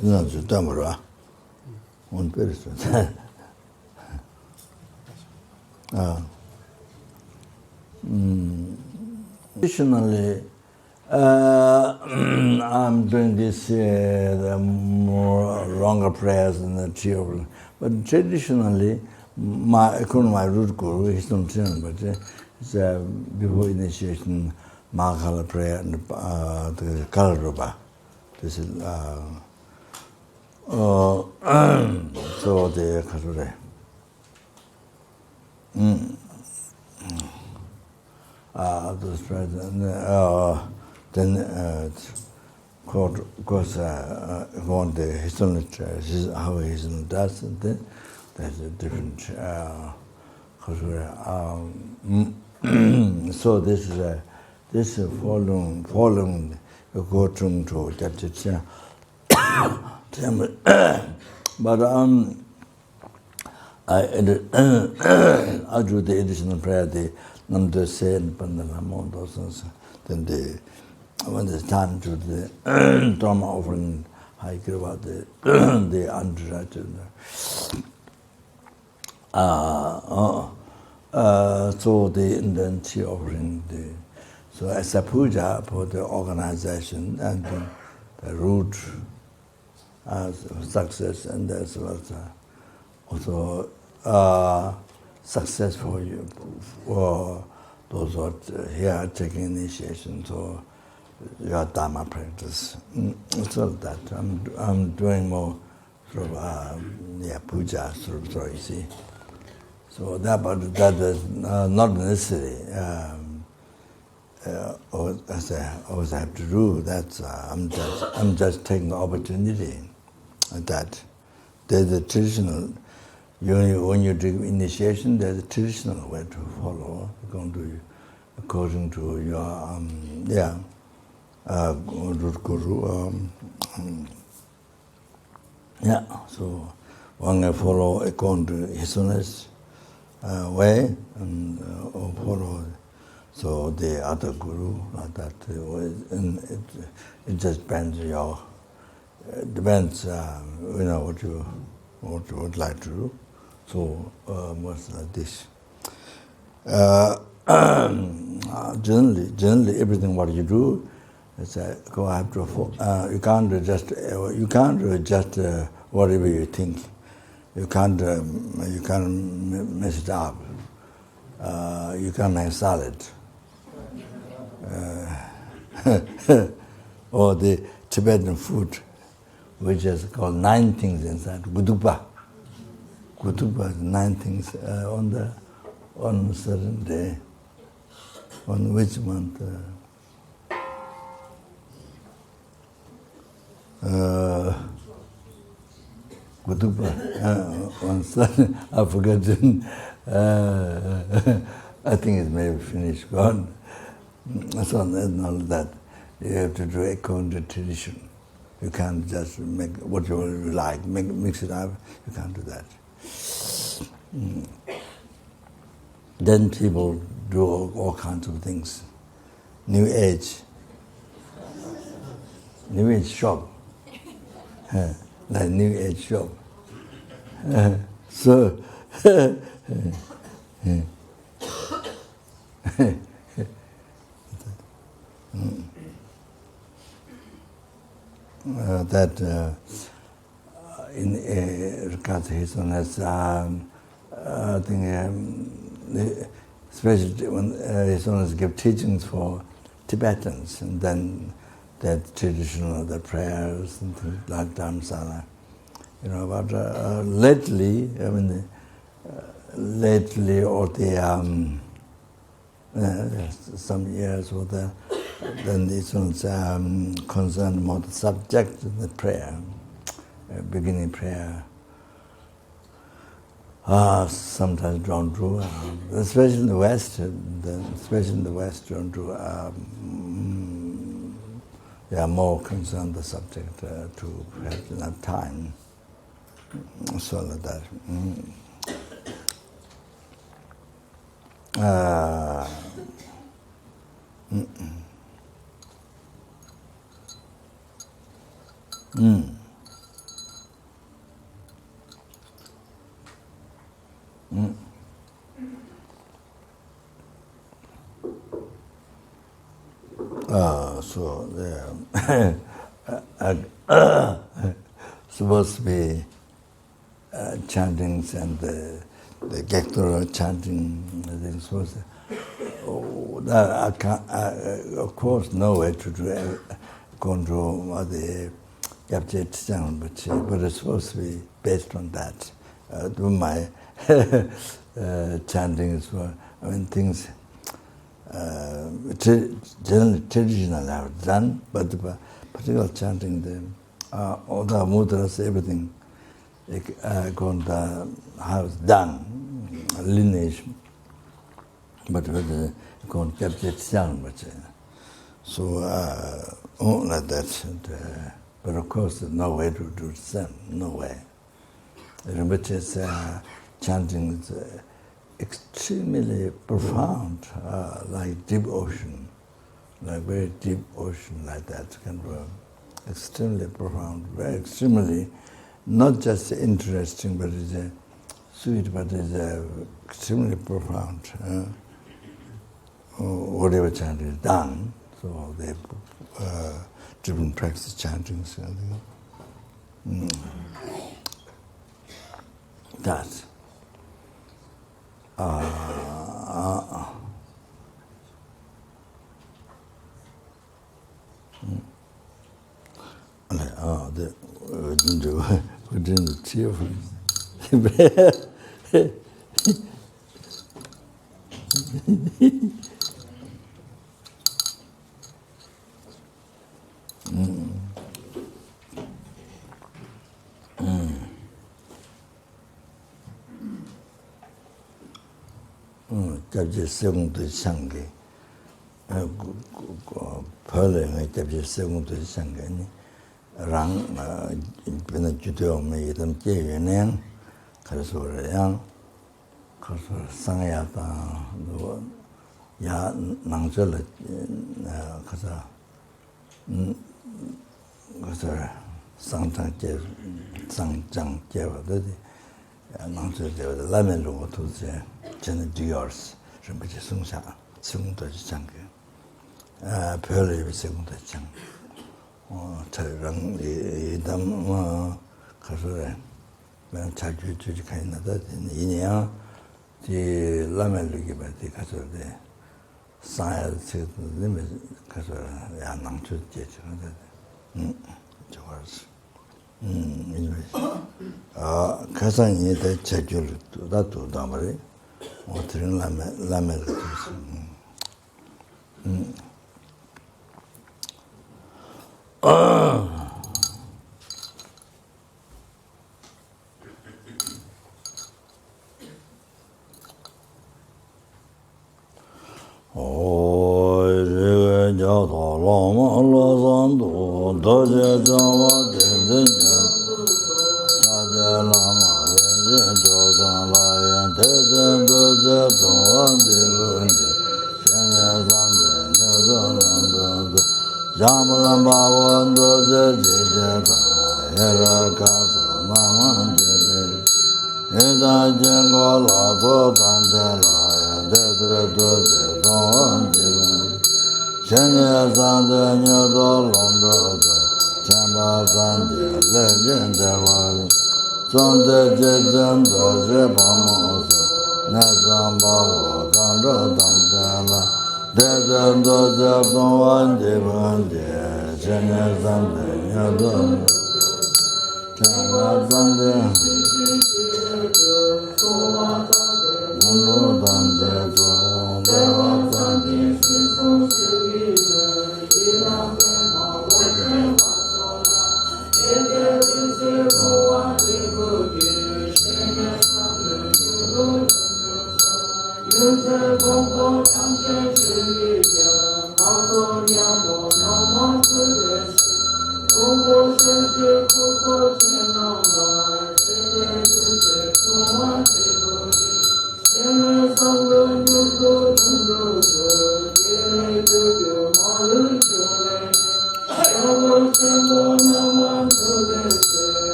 Non c'è tempo, un perso. Traditionally, I'm doing this the more longer prayers in the theory, but traditionally, my root guru is not saying, but it's before initiation, Mahakala prayer and the Kalarupa. This is so the Kasure. Those prayers, then of course, on the historical how he does, and then there's a different so this is following go to that but I do the additional prayer, the Namda Se and Pandanamo, those then when it's time to the Dharma offering, I give out the underwriter. So the intention offering, so as a puja for the organization and the root success, and as well as also success for you, for those who are here taking initiation, so your Dharma practice. So that I'm doing more sort of puja sort of, you see. So that is not necessary. As I always have to do, that's I'm just taking the opportunity. That there's a traditional. When you do initiation, there's a traditional way to follow. You're going to according to your root guru. So one I follow according to his honest way, and follow so the other guru like that. And it just depends depends what you would like to do. So most like this. Generally, everything what you do is go after. You can't just whatever you think. You can't mess it up. You can't make salad. Or the Tibetan food, which is called 9 things inside Gudupa. Gudupa is 9 things on a certain day. On which month? Gudupa. On certain, I forgot. I think it's maybe finished, gone. So and all that. You have to do according to tradition. You can't just make what you like, mix it up. You can't do that. Then people do all kinds of things. New Age shop, like New Age shop. So that in regards to his honest, I think especially when his honest give teachings for Tibetans, and then that traditional the prayers and things like Dhamsala, But lately, or the some years or then this one's concerned more the subject of the prayer, beginning prayer. Sometimes drawn to, especially in the West, drawn to, they are more concerned the subject to have enough time. So like that. supposed to be chantings and the Gektora chanting, things supposed to. Oh, that I can't, of course, no way to do control the Yapjet sound, but it's supposed to be based on that. Do my chanting as well. I mean, things generally traditional I've done, but the particular chanting, all the mudras, everything, how it's done, lineage, but with the captured sound, but so like that. But of course, there's no way to do the same, no way. Rinpoche's chanting is extremely profound, like deep ocean, like very deep ocean, like that kind of extremely profound, very extremely, not just interesting, but it's sweet, but it's extremely profound. Whatever chant is done, so they different practice chantings. That. We didn't cheer for capture segundo sangue, pole capture segundo sangue, rang bina judo me idam jeyunen, karsura karsura sangyata ya nangzela kasa sangchang jewa dadi nangzela jewa lamen rungo tuzi jene duyors rinpoche sungsha segundo change pele ibi segundo chang rang idam karsura 자주 가있나 다 이내야 이 라멜르기 바디 가서 돼 사야 지금 가서 야 낭주 제처는데 좋았어 이제 가산이 돼 제주를 또다도 담아래 어떻게 라멜르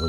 So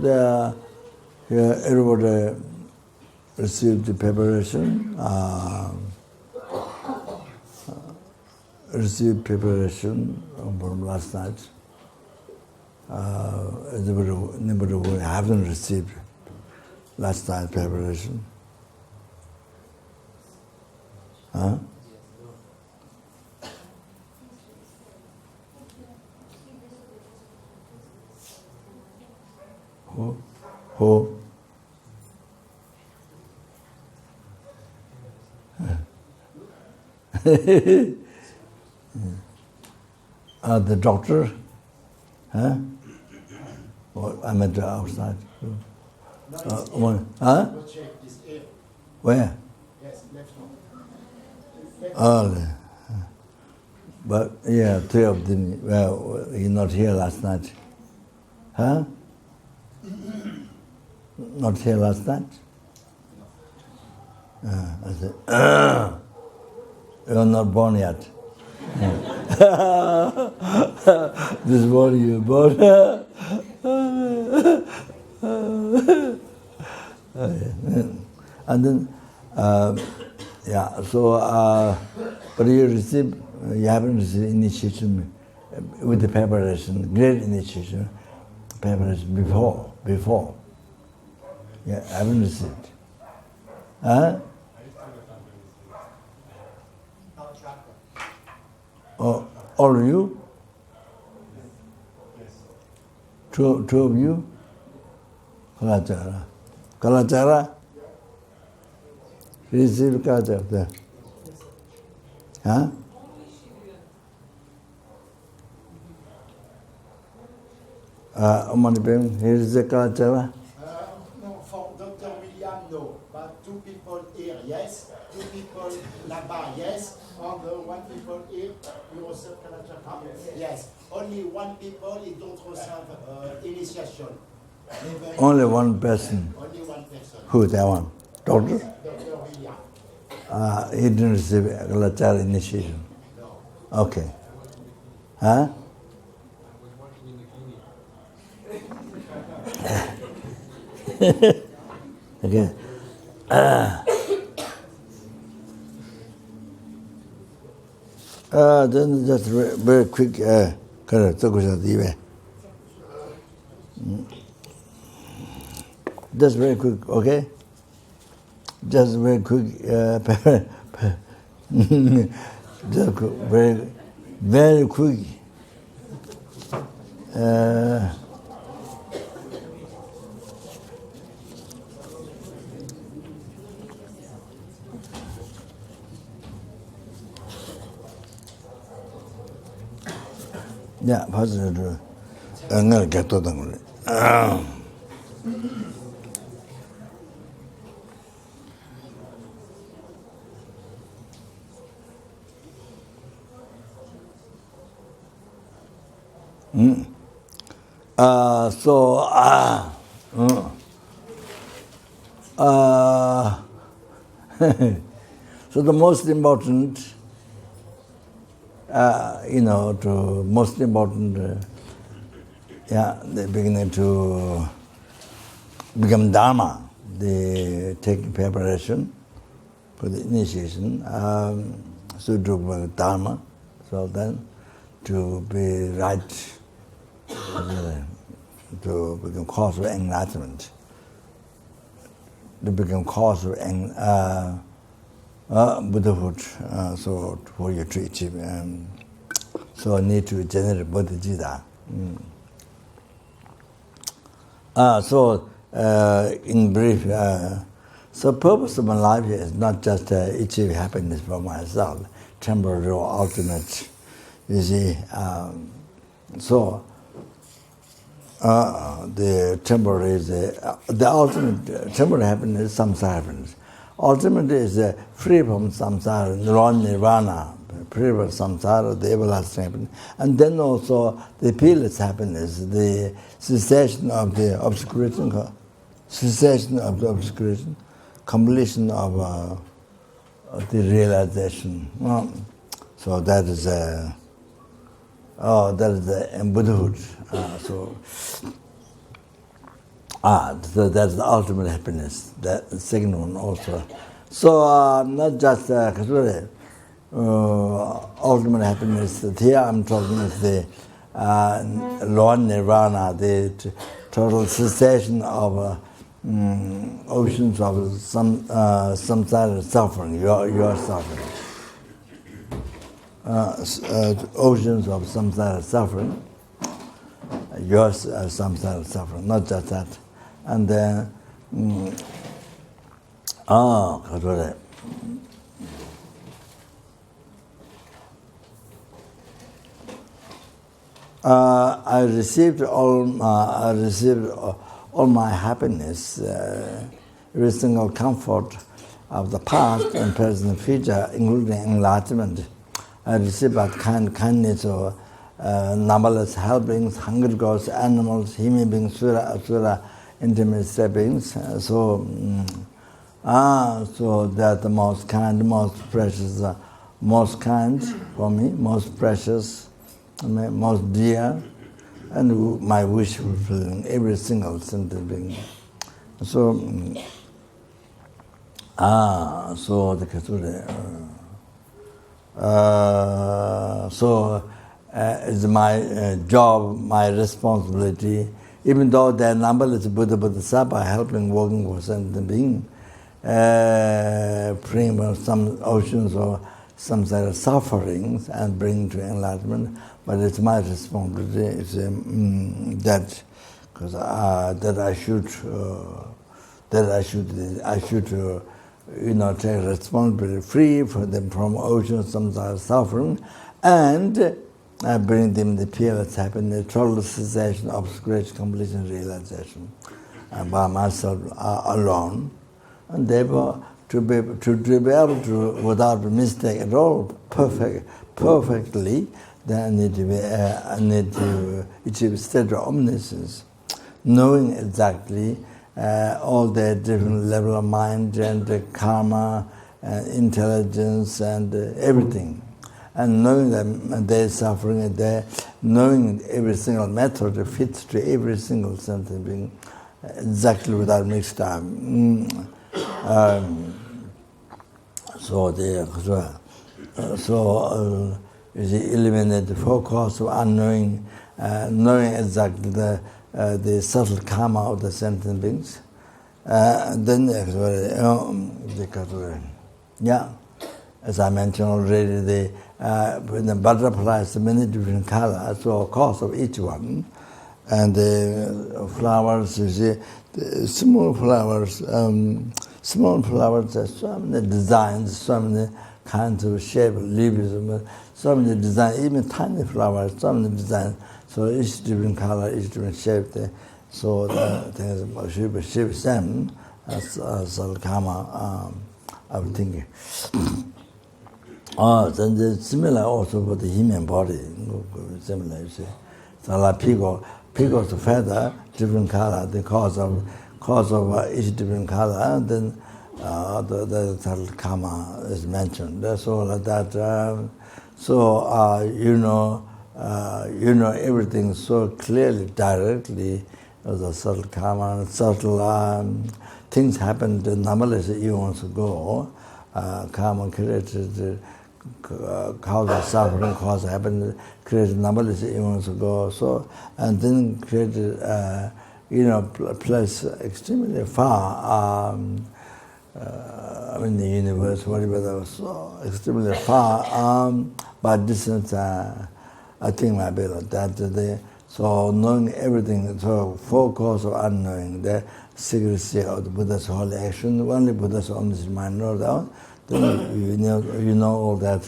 there, here everybody received the preparation. Received preparation from last night. Nobody who haven't received last night preparation. Huh? Who? The doctor? Huh? Well, I'm at the outside. Huh? Where? Yes, left one. Early. But yeah, 3 of them. Well, he's not here last night. Huh? Not here last night? I said, you're not born yet. This morning you're born. And then, but you haven't received initiation with the preparation, great initiation, preparation before. Yeah, I haven't received. Huh? Oh, all of you? Two of you? Kalachara? Receive Kalachara. Huh? Here's the culture. No, for Dr. William, no. But 2 people here, yes. 2 people là-bas, yes. And 1 people here, you receive Kalachakra? Yes. Only 1 people, he don't receive initiation. Only one person. Only 1 person. Who that one? Doctor? Dr. William. He didn't receive LZR initiation. No. Okay. Huh? Okay. Then just very quick, just very quick, okay? Just very quick, just very, very quick. Yeah, positive. I'm gonna get to them. So the most important, they're beginning to become Dharma. They take preparation for the initiation, so to Dharma, so then to be right, to become cause of enlightenment, to become cause of Buddhahood, so for you to achieve. So I need to generate bodhichitta. In brief, so purpose of my life is not just achieve happiness for myself, temporary or ultimate. You see, the temporary is the ultimate. Temporary happiness, samsara happiness. Ultimate is free from samsara, nirvana, free from samsara, the everlasting happiness. And then also the peerless happiness, the cessation of the obscuration, completion of the realization. So that is Buddhahood. So that's the ultimate happiness. That the second one also. So not just ultimate happiness. Here I'm talking of the Lord Nirvana, the total cessation of oceans of some samsara suffering. Your suffering. Oceans of samsara suffering. Your samsara suffering. Not just that. And then, I received all my happiness, every single comfort of the past and present and future, including enlightenment. I received that kindness of numberless helpings, hungry ghosts, animals, human beings, sura, asura, intimate beings. So that the most kind, most precious, most kind for me, most precious, most dear, and my wish fulfilling every single sentient being. So, the it's my job, my responsibility. Even though there are numberless Bodhisattva helping, working for sentient being, freeing some oceans or some sort of sufferings and bring to enlightenment, but it's my responsibility. It's that because that I should take responsibility, free for them from oceans, some sort of suffering, and bring them the peerless happiness, total cessation, obscuration, completion, realization, by myself alone, and therefore to be able to, without mistake at all, perfectly, then I need to achieve state of omniscience, knowing exactly all the different level of mind and the karma, intelligence, and everything. And knowing that they're suffering, knowing every single method fits to every single sentient being exactly without mixed up. You eliminate the four causes of unknowing, knowing exactly the subtle karma of the sentient beings. Then as I mentioned already, when the butterflies, the many different colors, so cause of each one, and the flowers, you see, the small flowers, there's so many designs, so many kinds of shape, leaves, so many designs, even tiny flowers, so many designs. So each different color, each different shape. So the things shape same as karma. I'm thinking. Then the similar also for the human body. Similar, you see. So like peacock's feather, different color, the cause of each different color, and then the karma is mentioned. That's all like that. You know everything so clearly, directly. The subtle karma, subtle things happen. The numberless eons ago, karma created. Cause of suffering, cause happened, created numberless eons ago. So, and then created, place extremely far. In the universe, whatever that was, so extremely far. By distance, I think might be like that. So knowing everything, so four causes of unknowing, the secrecy of the Buddha's holy action. Only Buddha's omniscient mind knows that. Then you know all that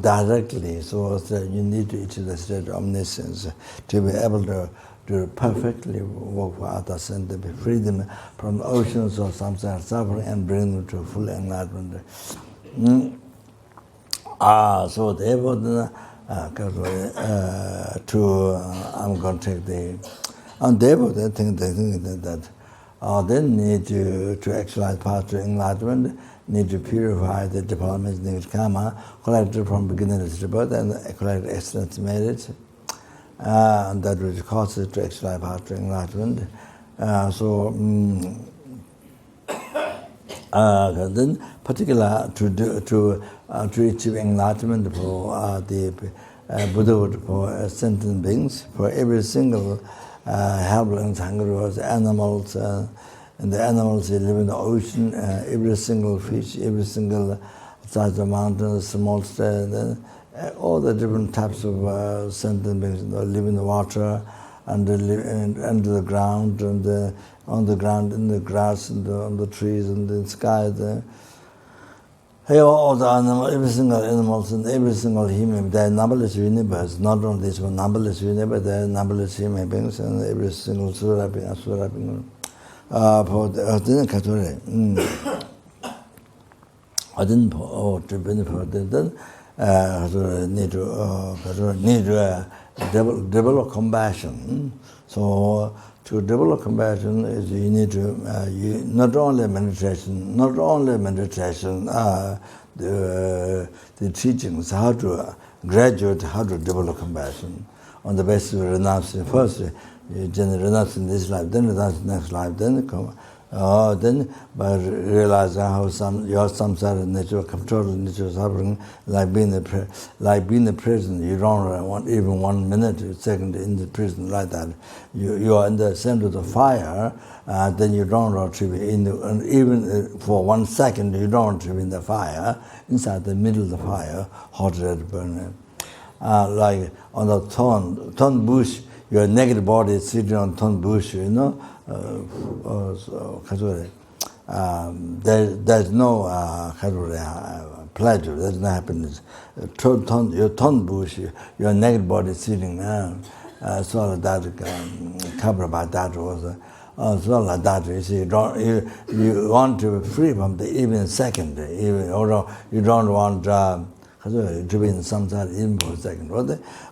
directly. So you need to achieve the state of omniscience to be able to perfectly work for others and to be free them from oceans of samsara suffering and bring them to full enlightenment. So therefore, I'm going to take the, and therefore they think that they need to actualize path to enlightenment, need to purify the developments negative karma, collected from beginningless rebirth and collect excellent merit, and that which causes to actualize path to enlightenment. Then particular to achieve enlightenment for the Buddhahood for sentient beings, for every single helpless, hungry animals, and the animals that live in the ocean, every single fish, every single size of mountains, small stone, all the different types of sentient beings live in the water, under the ground, and on the ground, in the grass, and on the trees, and in the sky. All the animals, every single animals, and every single human, they are numberless universe. Not only this one, numberless universe, they are numberless human beings, and every single sura being. For the Katore, I didn't to benefit then need to develop compassion. So to develop compassion is you need to not only meditation, the teachings how to graduate, how to develop compassion on the basis of renouncing first. You renounce in this life, then renounce in the next life, then come. Then by realizing how your samsara nature, control nature, suffering, like being in the prison, you don't want even 1 minute, second in the prison like that. You are in the center of the fire, then you don't want to be in the, even for 1 second you don't want to be in the fire, inside the middle of the fire, hot red burning. Like on the thorn bush. Your naked body is sitting on thorn bush, there's no pleasure. That's not happiness. Your tongue bush, your naked body sitting down, so like that, covered by that also. So like that, you see, you want to be free from the even second, even or you don't want to be in some side even for a second.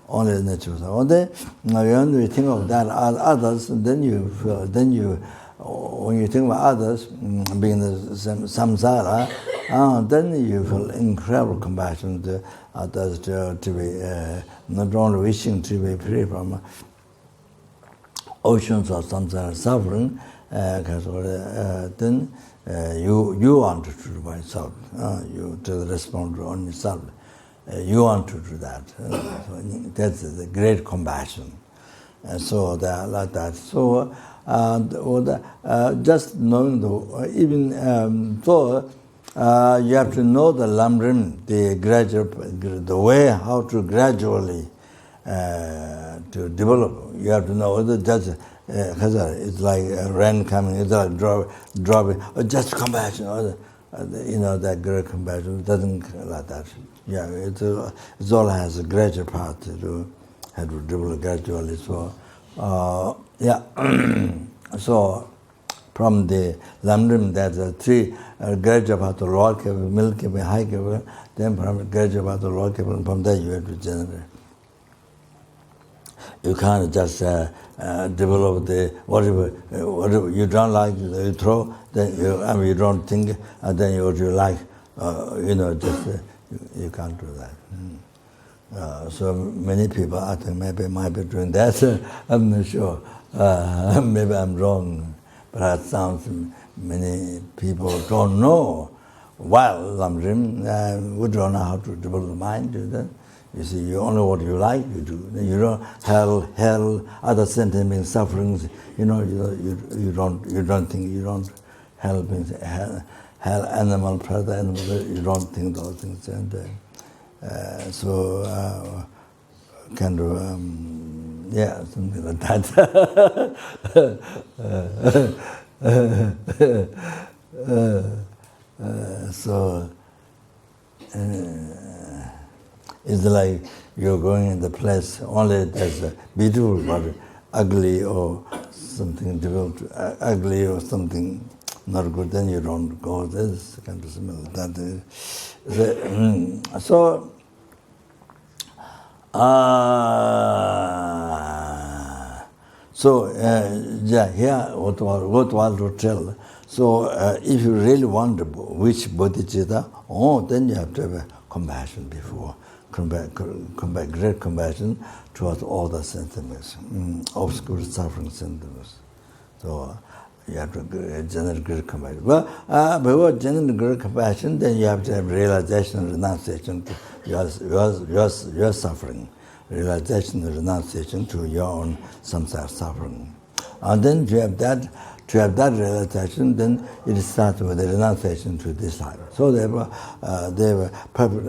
Only the natural side. When you think of that others, then you feel, when you think about others being the samsara, then you feel incredible compassion to others to be not only wishing to be free from oceans of samsara suffering, then you want to do by yourself. You to respond to on yourself. You want to do that. So that's the great compassion. So that like that. So just knowing even though you have to know the lamrim, the gradual, the way how to gradually to develop. You have to know whether just it's like rain coming, it's like dropping, or just compassion, or that great compassion. It doesn't like that. Yeah, it all has a gradual part to do, have to develop gradually. So yeah, so from the lamrim, there's a three gradual part to lower level, middle level, high level. Then from gradual part to lower level, and from there you have to generate. You can't just develop the whatever you don't like, you throw. Then you don't think, and then you like, just you can't do that. So many people, I think maybe might be doing that. I'm not sure. Maybe I'm wrong, but it sounds many people don't know. While lamrim, we don't know how to develop the mind. You see, you only what you like, you do. You don't hell, other sentiments, sufferings. You don't think, you don't help hell, animal, predator, animal. You don't think those things, and so kind of yeah, something like that. So. It's like you're going in the place only that's beautiful but ugly or something difficult, ugly or something not good, then you don't go. This kind of similar. So here what was to tell. So if you really want which bodhicitta, then you have to have compassion before. Great compassion towards all the sentiments, obscure suffering sentiments. So you have to generate great compassion. But before generating great compassion, then you have to have realization and renunciation to your suffering. Realization and renunciation to your own samsara suffering. And then to have that realization, then it starts with the renunciation to this life. So they were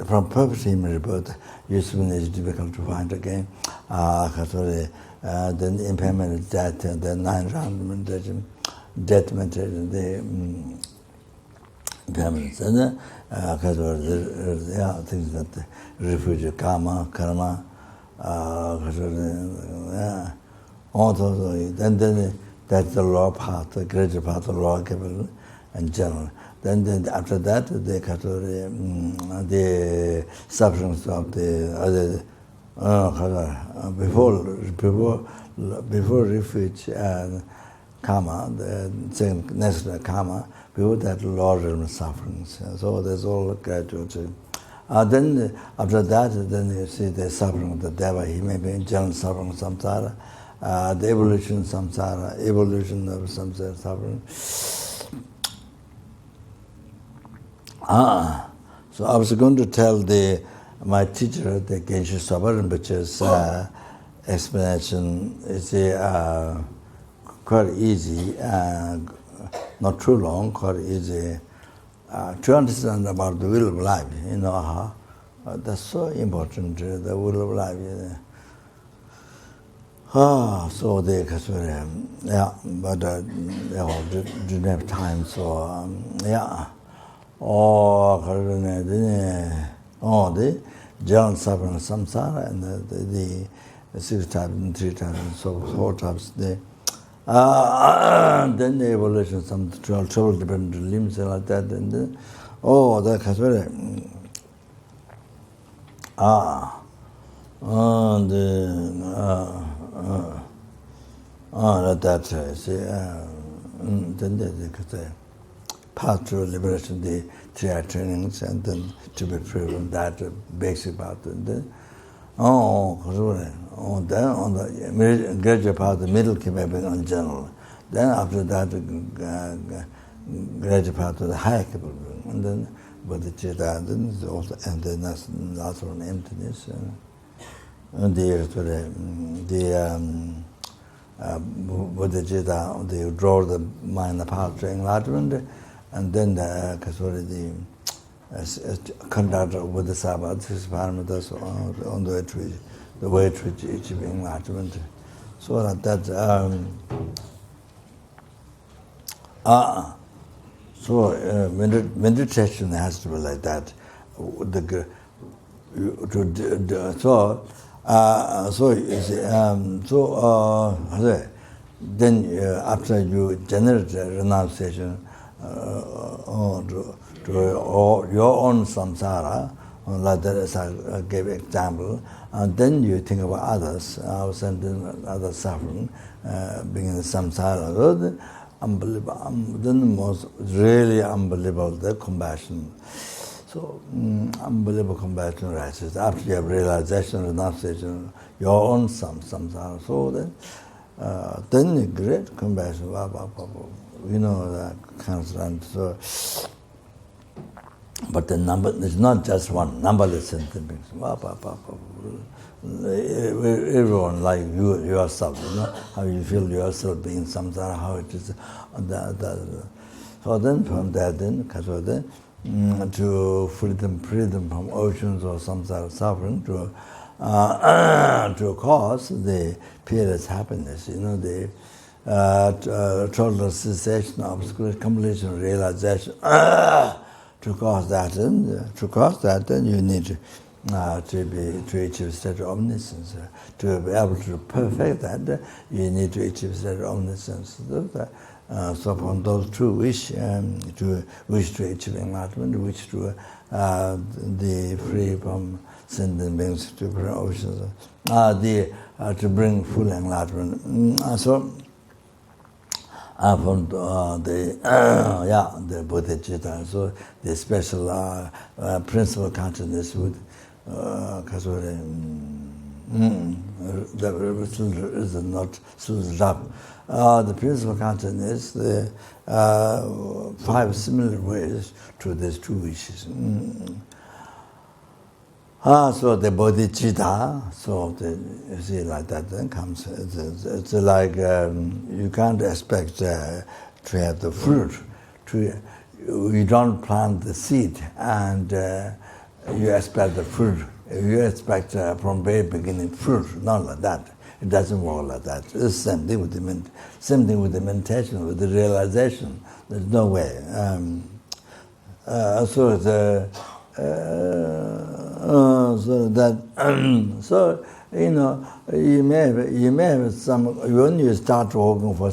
from perfect human rebirth, usefulness is difficult to find again. Then the impairment of death, the 9 round meditation, death meditation, the impairments, and things that the refuge, karma, all those, then that's the lower part, the greater part of the lower level and general. Then after that, the sufferings of the other before refuge and karma, the next karma, before that lower level sufferings. So there's all gradual. Then after that, then you see the suffering of the deva. He may be in general suffering of samsara. The evolution of samsara suffering. So I was going to tell my teacher, the Geshe Sopa Rinpoche's explanation is quite easy, not too long, quite easy to understand about the will of life. That's so important, the will of life. So they but they all didn't have time. So the general suffering samsara and the 6 types and 3 types and so 4 types. Then the evolution, some 12 different limbs like that, and then, that has very then the path to liberation, the 3 trainings, and then to be free from that basic path. And then, then on the graduate path, the middle came up on general. Then after that, graduate path to the higher capability, and then bodhichitta, and then also, and then that's last one, emptiness, and the bodhichitta, they draw the mind path to enlightenment, and then the conduct of bodhisattva, this parameters on the way to achieve enlightenment. So that meditation has to be like that. Then after you generate renunciation to your own samsara, like that as I gave example, and then you think about others, other suffering, being in the samsara. Unbelievable, then most really unbelievable the compassion. So unbelievable compassion rises after you have realization, renunciation, your own samsara. So then the great compassion, that comes. So, but the number is not just one, numberless sentiments. Everyone, like you yourself, how you feel yourself being samsara, how it is. So then from that, to freedom from oceans or samsara suffering, to cause the peerless happiness, the total cessation, obscurity, completion, realization. To cause that, then you need to achieve state of omniscience. To be able to perfect that, you need to achieve state of omniscience. So from those two wish to achieve enlightenment, wish to the free from sentient beings to bring oceans, to bring full enlightenment. From the bodhichitta, so the special principal consciousness with is not so rough. The principal consciousness, the 5 similar ways to these 2 wishes. So the bodhicitta, you see like that then comes, it's like you can't expect to have the fruit. You don't plant the seed and you expect the fruit. You expect from very beginning fruit, not like that. It doesn't work like that. It's the same thing with the meditation, with the realization. There's no way. So you may have some, when you start working for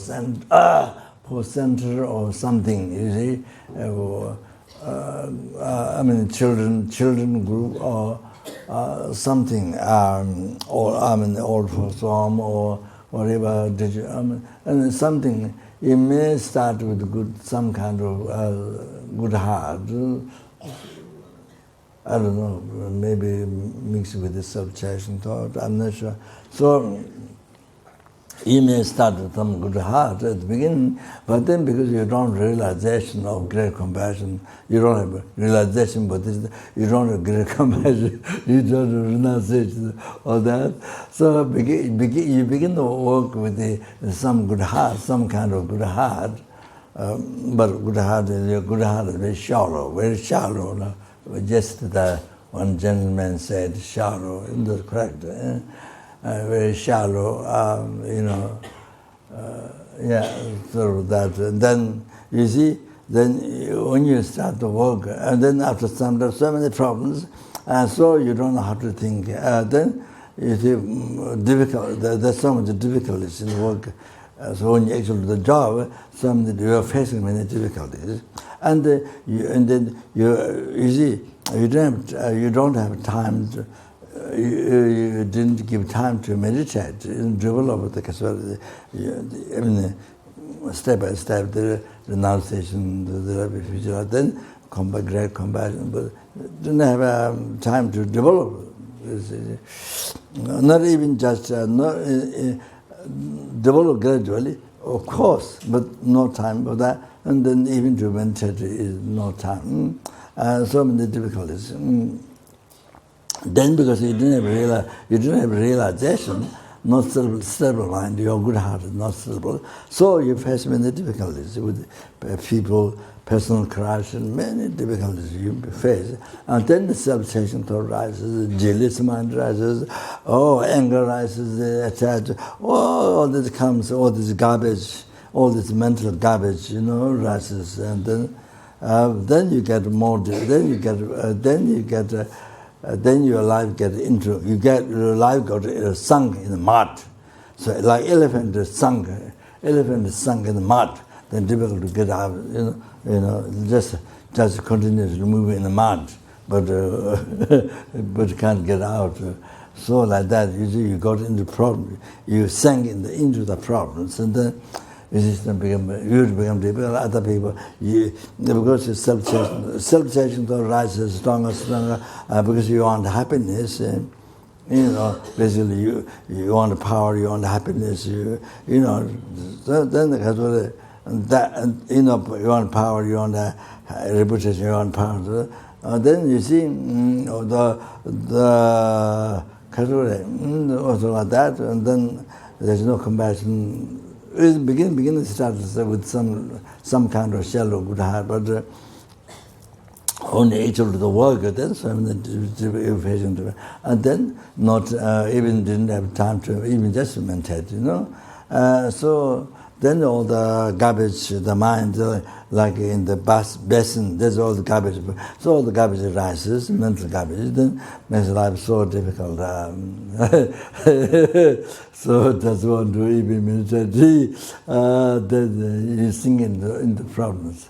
center or something, you see, children group or something, or old folks home or whatever, and something. You may start with some kind of good heart. I don't know, maybe mixed with the self-chasing thought, I'm not sure. So you may start with some good heart at the beginning, but then because you don't have realization of great compassion, you don't have realization, but you don't have great compassion, you don't have renunciation, all that. So you begin to work with some good heart, some kind of good heart, but good heart is very shallow, very shallow. No? Just one gentleman said shallow, isn't that correct? Very shallow, so that. And then you see, when you start to work, and then after some, there are so many problems, and so you don't know how to think. Then you see difficult. There's so much difficulties in work. So when you actually do the job, you are facing many difficulties, and then you see you don't have time to. You didn't give time to meditate and develop the step by step the renunciation, the vigilance, then great compassion, but didn't have time to develop. Not even just develop gradually, of course, but no time for that, and then even to meditate is no time. So many difficulties. Then because you didn't have realization, not stable mind, your good heart is not stable. So you face many difficulties with people, personal crash, and many difficulties you face. And then the self-sensation thought rises, jealous mind rises, anger rises, attachment, all this comes, all this garbage, all this mental garbage, rises, and then you get more. Then your life got sunk in the mud. So like elephant is sunk in the mud. Then difficult to get out. Just continues to move in the mud, but can't get out. So like that, you got into problem. You sank into the problems, and then resistance become difficult. Other people, because your self-sensation rises stronger, because you want happiness. Basically you want power, you want happiness. Then you want power, you want reputation, you want power. Then you see also like that, and then there's no compassion. It begin start with some kind of shallow good heart, but only actually the work. Then and then not even didn't have time to even just meditate. So then all the garbage, the mind, like in the basin, there's all the garbage. So all the garbage rises, mental garbage, then makes life so difficult. So that's one to even meditate. Then you sink in the problems.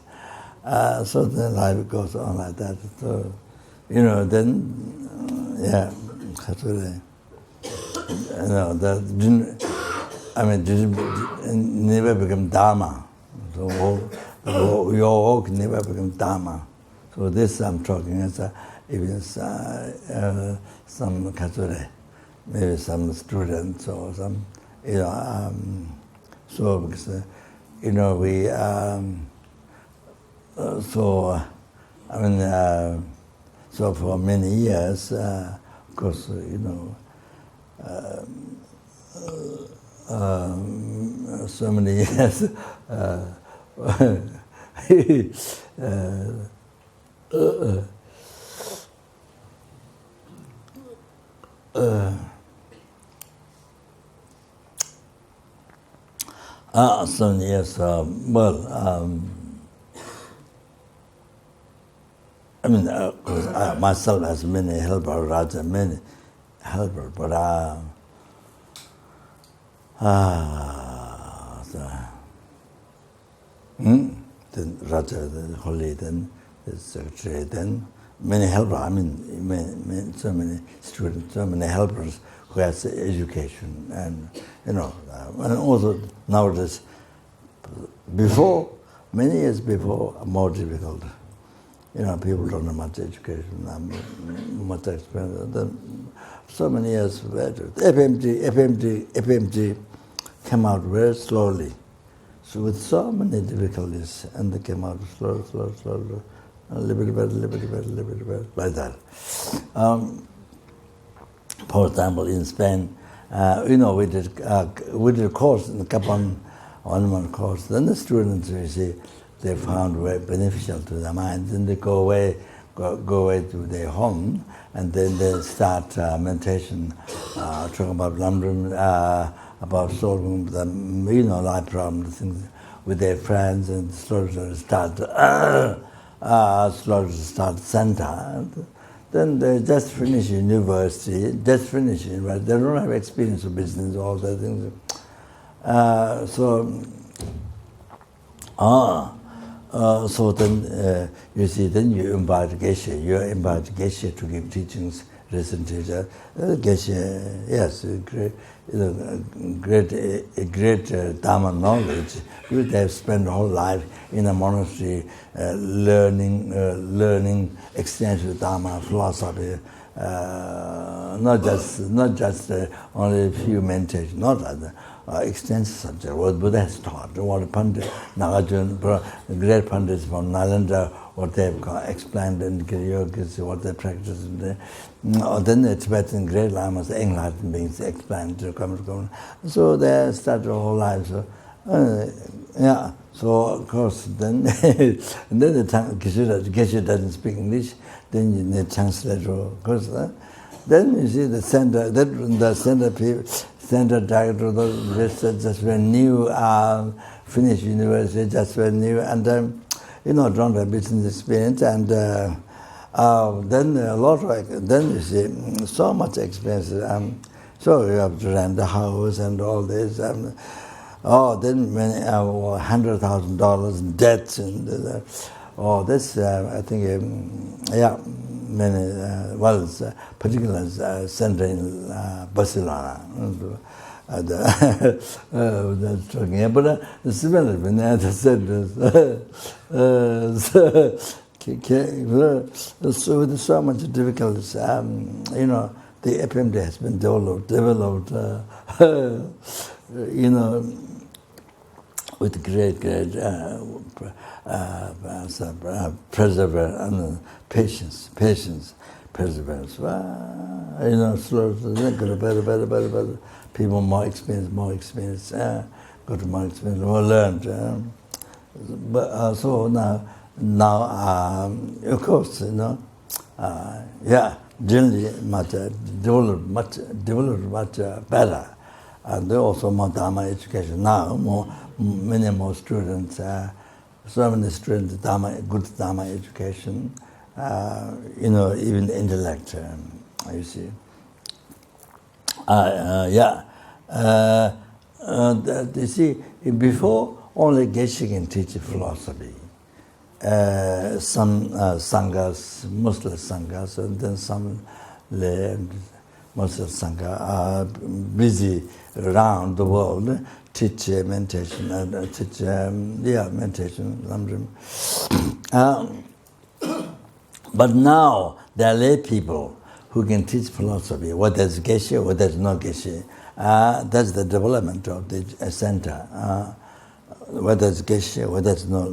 So then life goes on like that. So, then, that's what never become Dharma. So your work never become Dharma. So this I'm talking as even some Katsure, maybe some students or some, so because, we, so for many years, of course, so many years, so many years, myself has many helpers, Raja, many helpers, but then Raja, the holy, then the secretary, then many helpers. So many students, so many helpers who has education, and and also nowadays, many years before, more difficult. People don't have much education, much experience. Then so many years later, FPMT came out very slowly. So with so many difficulties, and they came out slow, a little bit, like that. For example, in Spain, we did a course in the Kapan 1-month course. Then the students, you see, they found very beneficial to their minds. Then they go away to their home, and then they start meditation, talking about Lambrim, about solving the life problems, things. with their friends and slowly start center. Then they just finish university, They don't have experience of business, all that things. So then you see, then you invite Geshe to give teachings, recent teacher. Geshe, yes, great Dharma knowledge. They have spent a whole life in a monastery learning extensive Dharma philosophy. Not just only a few meditations, not other. Extensive subject, what Buddha has taught, what Pandit, Nagarjuna, great Pandits from Nalanda, what they have explained in Yogis, what they practice. Then the Tibetan great lamas, enlightened beings, explained to come. So they started a whole life. So, so of course, then and then the Geshe doesn't speak English, then you need translator, of course. Then you see the center people. Center director, just very new, finished university, just very new, and don't have business experience, and then a lot of, then you see so much experience. So you have to rent the house and all this, and then many $100,000 debts, and this I think many particular center in Barcelona. That's talking, but similar when I said so with so much difficulties, the FPMT has been developed, with great perseverance and patience, perseverance. Slowly, better. People more experience, got more experience, more learned. But so now, of course, generally developed much better. And there also more Dharma education now. Many more students, so many students, good Dharma education. Even intellect. You see. You see, before only Geshe can teach philosophy. Some sanghas, Muslim sanghas, and then some lay Muslim sangha are busy around the world, teach meditation, meditation. But now there are lay people who can teach philosophy, whether it's Geshe, whether it's not Geshe. That's the development of the center. Whether it's Geshe, whether it's not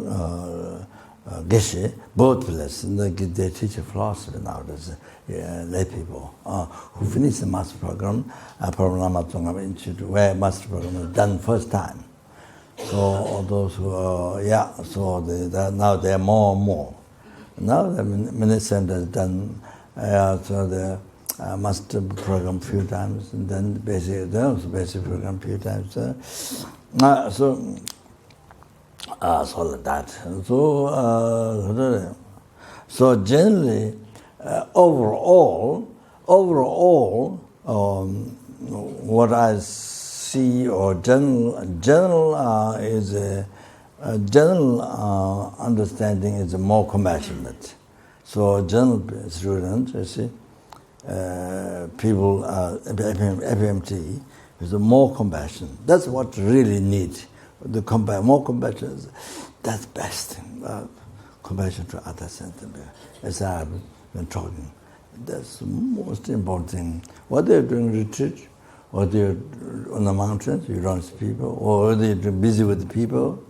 Geshe, both places, they teach philosophy nowadays, lay people who finish the master program, Paramatma Tsongkhapa Institute, where master program is done first time. So all those who now there are more and more. Now the mini center is done, so the master program few times, and then basic program few times. So like that. So generally, overall, what I see or general is a general understanding is more compassionate. So general student, you see, people FPMT is more compassion. That's what really need. More compassion, that's best thing. Compassion to others, as I've been talking. That's the most important thing. Whether you're doing retreat, whether you're on the mountains, you don't see people, or whether you're busy with the people,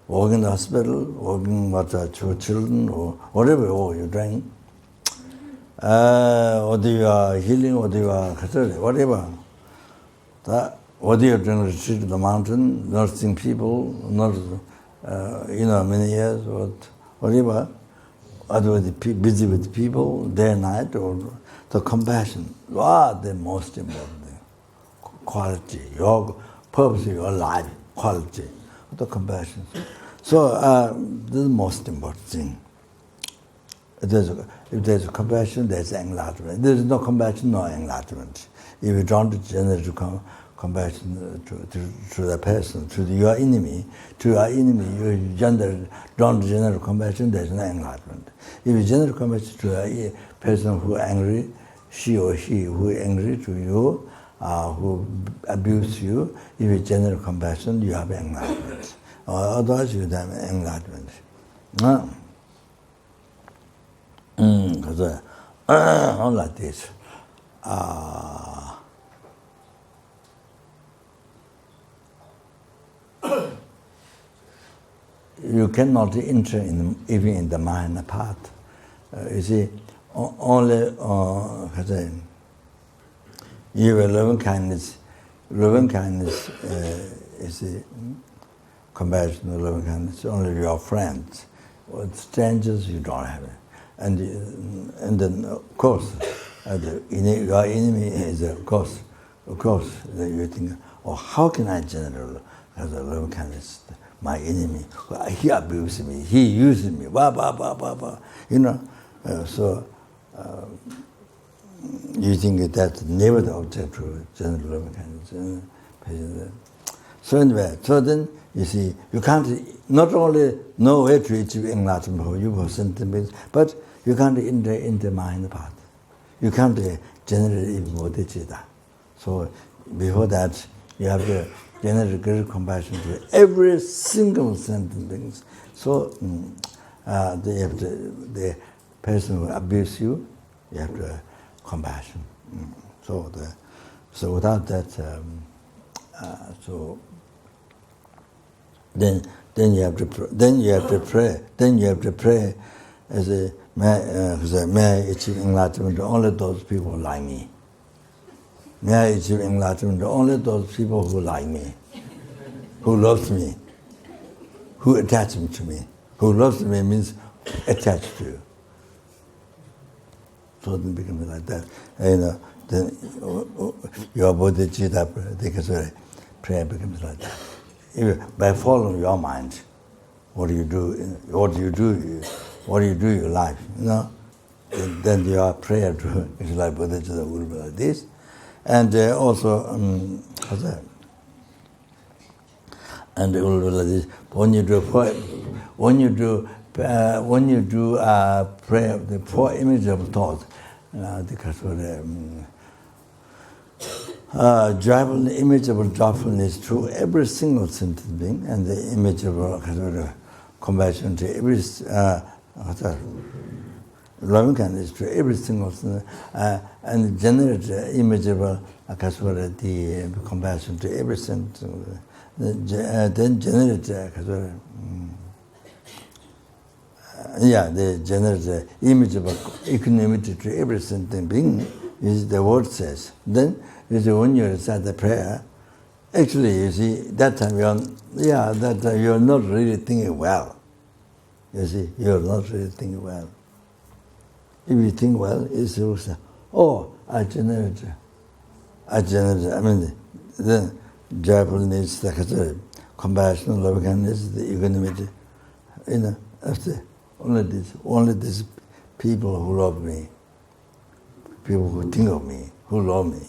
working in the hospital, working with your children, or whatever you're doing, whether you are healing, whether you are whatever. Whether you're doing retreat in the mountain, nursing people, many years, or whatever, whether busy with people, day and night, or the compassion, the most important thing. Quality, your purpose of your life, quality. the compassion. So this is the most important thing. If there's compassion, there's enlightenment. There is no compassion, no enlightenment. If you don't generate compassion to the person, to your enemy, you don't generate compassion, there's no enlightenment. If you generate compassion to a person who is angry, she or he who is angry to you, who abuse you, if you generate compassion, you have enlightenment. Otherwise, you don't have enlightenment. Because all like this. You cannot enter even in the mind part. You see, only you have loving kindness. Loving kindness is compassion, loving kindness. Only your friends, with strangers you don't have it. And then of course, your enemy is of course you think, oh, how can I generate loving kindness? My enemy, he abused me, he used me, blah blah blah blah blah. So you think that's never the object of general loving kindness. So anyway, so then you see, you can't not only know where to achieve enlightenment for you for sentiment, but you can't enter in the mind part. You can't generate even bodhichitta. So before that, you have to generate great compassion to every single sentence. So the person who abuse you, you have to have compassion. So without that, then you have to pray. Then you have to pray as a may I achieve enlightenment to only those people like me. May I achieve enlightenment to only those people who like me, who loves me, who attach to me. Who loves me means attached to you. So then becomes like that. Then your bodhichitta prayer becomes like that. By following your mind, what do you do in your life? Then your prayer is like bodhichitta will be like this. And also, and it will be like this. When you do prayer, the four images of thought, joyful image of joyfulness to every single sentient being, and the image of compassion to every loving kindness to every single and generate image of the compassion to every sentient. Then generate they generate image of equanimity to every sentient being, is the word says. Then you see, when you recite the prayer, actually you see that time you're not really thinking well. You see, you're not really thinking well. If you think well, it's also, I generate. The joyfulness, the compassion, loving kindness, the equanimity. After only these people who love me, people who think of me, who love me.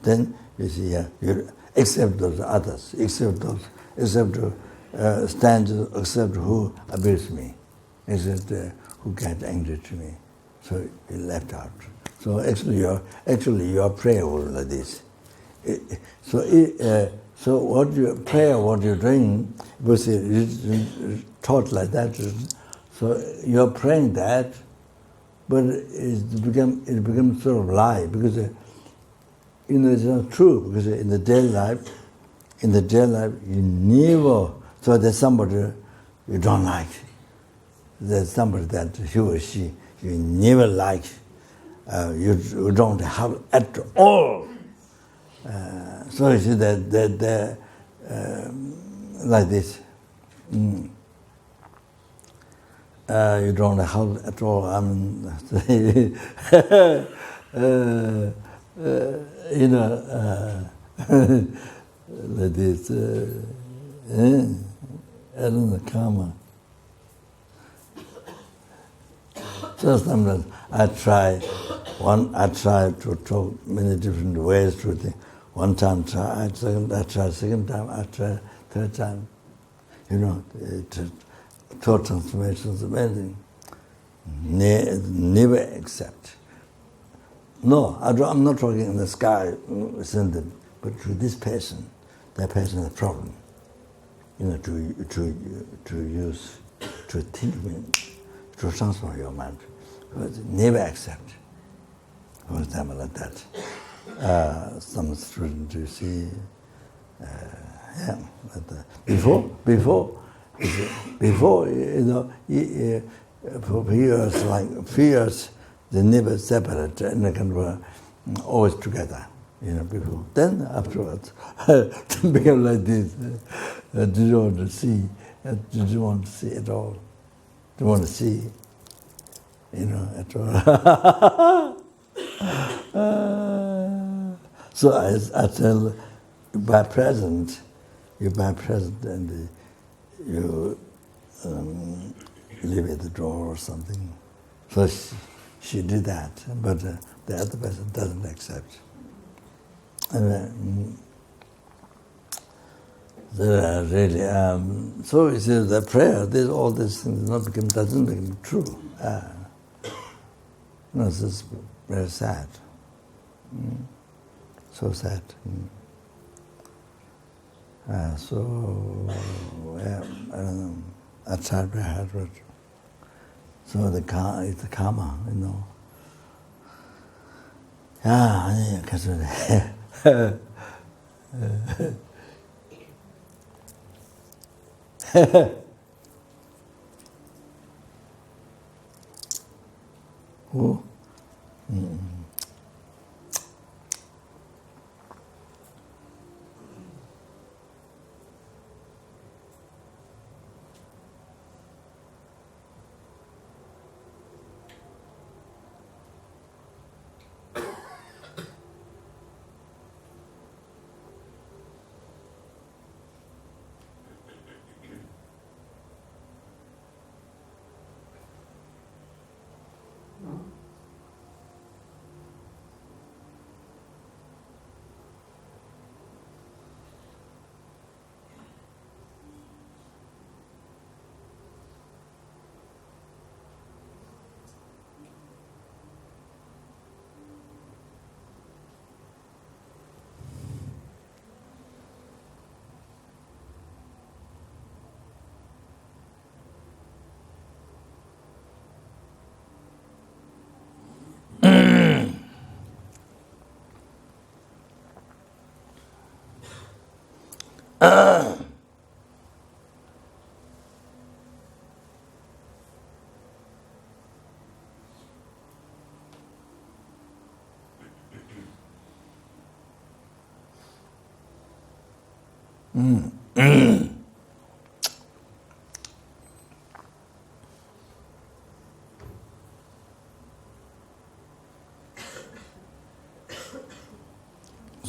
Then you see, you accept those others, accept strangers, accept who abuse me, accept who get angry to me. So you left out. So actually your prayer was like this. So what you're doing, was taught like that. So you're praying that, but it becomes sort of lie, because it's not true. Because in the daily life, you never. So there's somebody you don't like. There's somebody that he or she you never like. You don't have at all. So you see that like this. You don't have at all. Like this. in the karma. So sometimes I try to talk many different ways to think. One time I try second time, I try third time. Thought transformation is amazing. Never accept. No, I'm not talking in the sky, but to this person, that person has a problem. To think, to transform your mind. But never accept. For example, like that. Some students you see, before, for years, they never separate and they can be always together, before. Then afterwards, they become like this. Didn't want to see, didn't want to see at all. Didn't want to see, at all. So I tell, by present, and you leave at the door or something. So she did that, but the other person doesn't accept. And really, so you see, the prayer, all these things doesn't become true. This is very sad. So sad. So I tried very hard. So it's the karma, Who?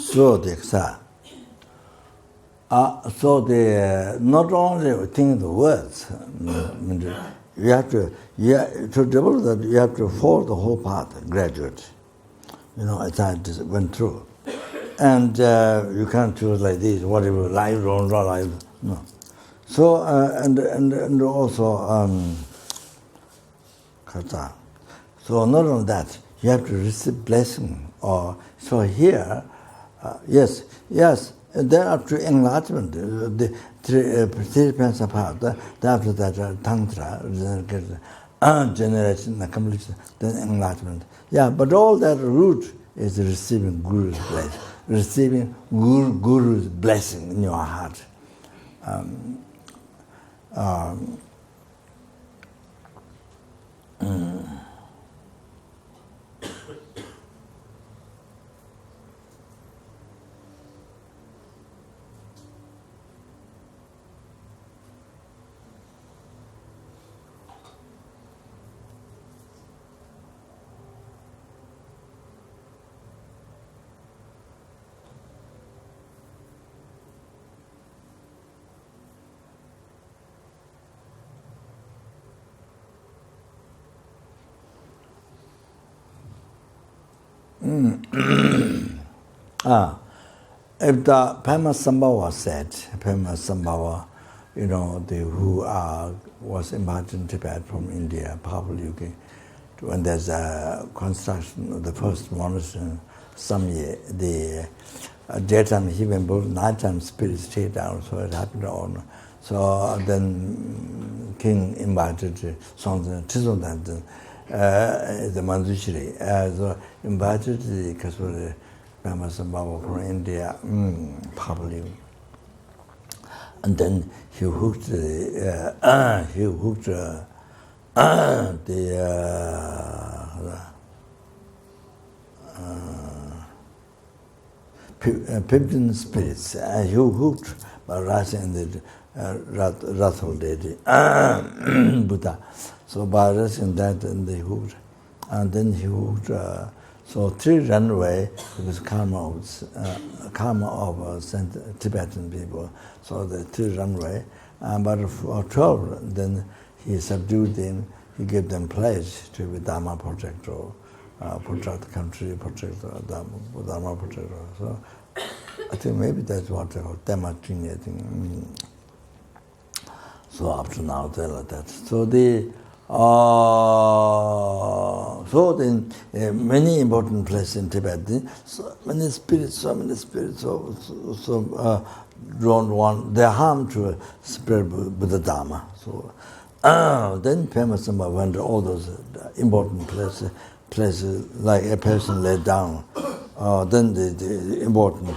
So not only think the words, you have to develop that. You have to follow the whole path, graduate. As I just went through, and you can't choose like this. Whatever life, wrong, life, no. So and also kata. So not only that, you have to receive blessing. So here. Yes. Then after enlightenment, the three pens apart. After that, tantra, generation, completion, then enlightenment. Yeah, but all that root is receiving Guru's blessing, receiving Guru's blessing in your heart. If the Pema Sambhava said, Pema Sambhava, who was invited in Tibet from India, Papua New Guinea, when there's a construction of the first monastery, Samye, the daytime heaven both nighttime spirits stay down, so it happened on. So then king invited Songzhen Tizondan, the Manjushri, so invited the Kasuri Pema Sambhava from India, probably. And then he hooked the Pipton spirits. He hooked by rising the Rathol deity, Buddha. So by rising that, and they hooked, and then he hooked. So 3 runway because karma of Tibetan people. So the 3 runway, but for 12, then he subdued them. He gave them pledge to be Dharma protector, protect the country, protect Dharma protector. So I think maybe that's what they call Dharma thing. So up to now they're like that. So then many important places in Tibet. So many spirits, don't want, they harm to spread Buddha Dharma. So then Pema Sambhava went to all those important places like a person laid down. Then the important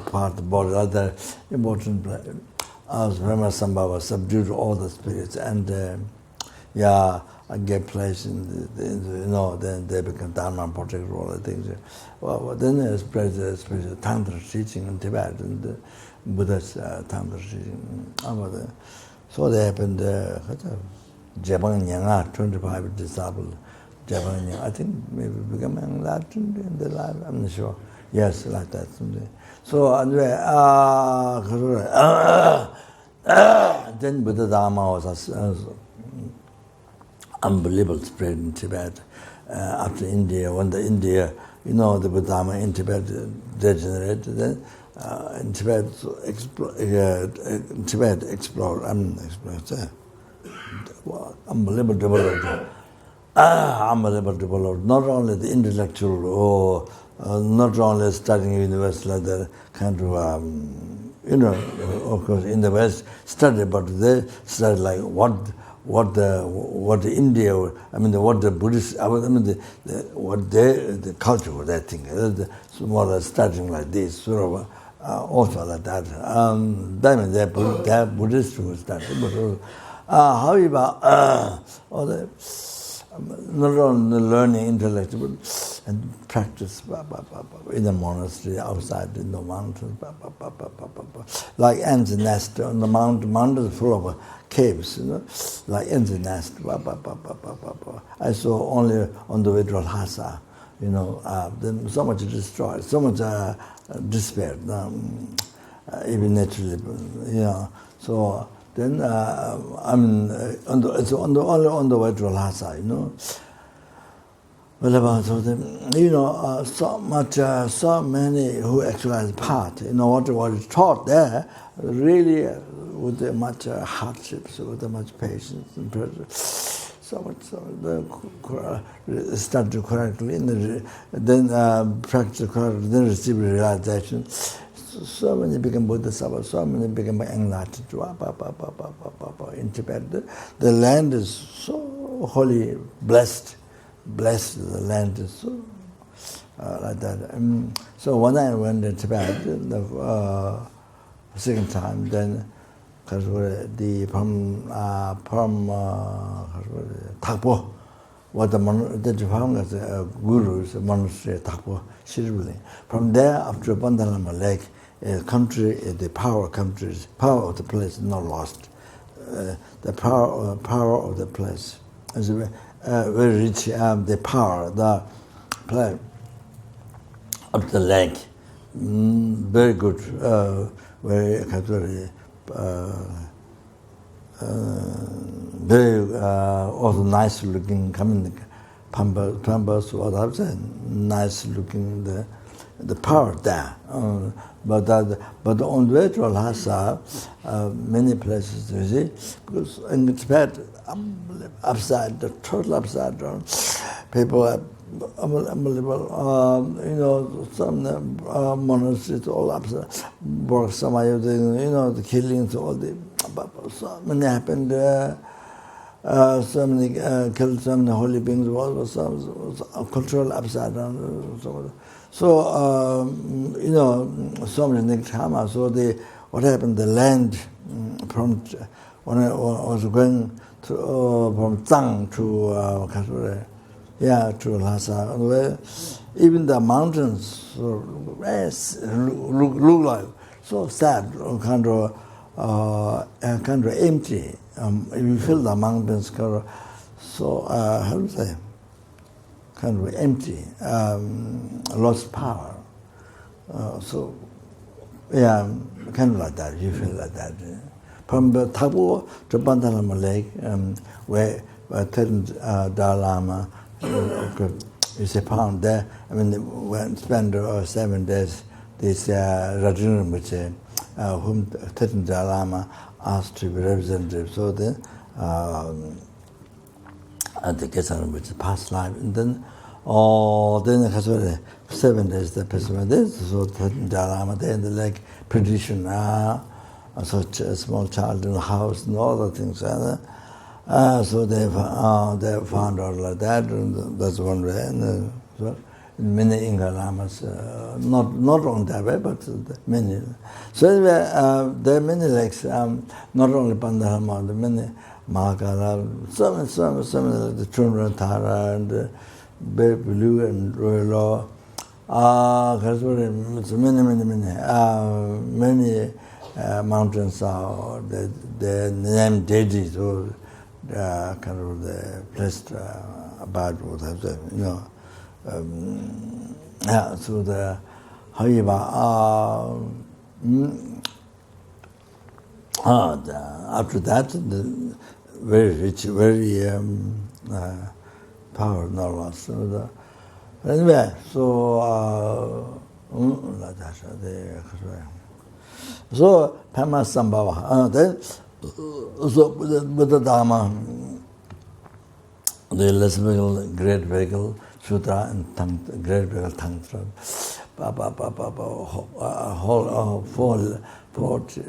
part of the body, other important places. Pema Sambhava subdued all the spirits and I get place in the then they become Dharma protector, all the things. Well, then they spread the Tantra teaching in Tibet and the Buddha's Tantra teaching. So they happened, Jabang Nyanga, 25 disciples, Jabang Nyanga, I think maybe become enlightened in the life, I'm not sure. Yes, like that someday. So anyway, then Buddha Dharma was unbelievable spread in Tibet. After India, when the Buddha Dharma in Tibet degenerated, then in Tibet explored, unbelievable development. Unbelievable development. Not only the intellectual or not only studying university like that kind of, of course in the West study, but they study like what the India, what the Buddhist, the culture of that thing, more like studying like this, sort of, also like that. Then they're Buddhist who study, but however, not only learning intellect, but and practice in the monastery, outside in the mountains, like ants nest on the mountains full of caves, like ants nest. I saw only on the way to Lhasa, then so much destroyed, so much despair, even naturally, So then it's only on the way to Lhasa, Well, so many who actualize part, what was taught there, really with much hardships, with much patience and pressure. So much study correctly, then practice correctly, then receive realization. So many become Bodhisattva, so many become enlightened. In Tibet, the land is so holy, blessed the land is so like that. So when I went to Tibet the second time, then from Thakpo, what the found as gurus monastery Thakpo Shirvali. From there, after Bandalama Lake, country, the power of the place is not lost. The power of the place is very rich. The power, the play of the lake, very good, very also nice looking, Pampas what I've said, nice looking the power there. But on the way to Lhasa, many places you see, because in Tibet, total upside down. People are unbelievable. Some monasteries all upside, work the killings, all the so many happened. So many killed so many holy beings. Was cultural upside down. So so many Niktama. So what happened? The land from when I was going to from Zhang to to Lhasa, where even the mountains look like so sad, kind of empty. You feel the mountains kind of so how do you say? Kind of empty, lost power. So kind of like that. You feel like that. From the Thabo to Bandalama Lake, where Dalai Lama is found there. I mean, when spent 7 days, this Rajun Rinpoche, whom Dalai Lama asked to be representative. So then, at the Geshe Rinpoche past life, and then, then 7 days the person this. So Dalai Lama there in the lake, tradition, such a small child in the house and all the things. So they found out like that, and that's one way. And so many Inga Lamas, not on that way, but many. So anyway, there are many lakes, not only Pandharama, the many Mahakala, so many the Chundra Tara and Blue and Royal many mountains are the name Deji, so kind of the place about what I've said, so the however after that the very rich, very power knowledge. So anyway, so so Pema Sambhava. Then so Buddha Dharma, the less vehicle, great vehicle, Sutra and great vehicle Tantra.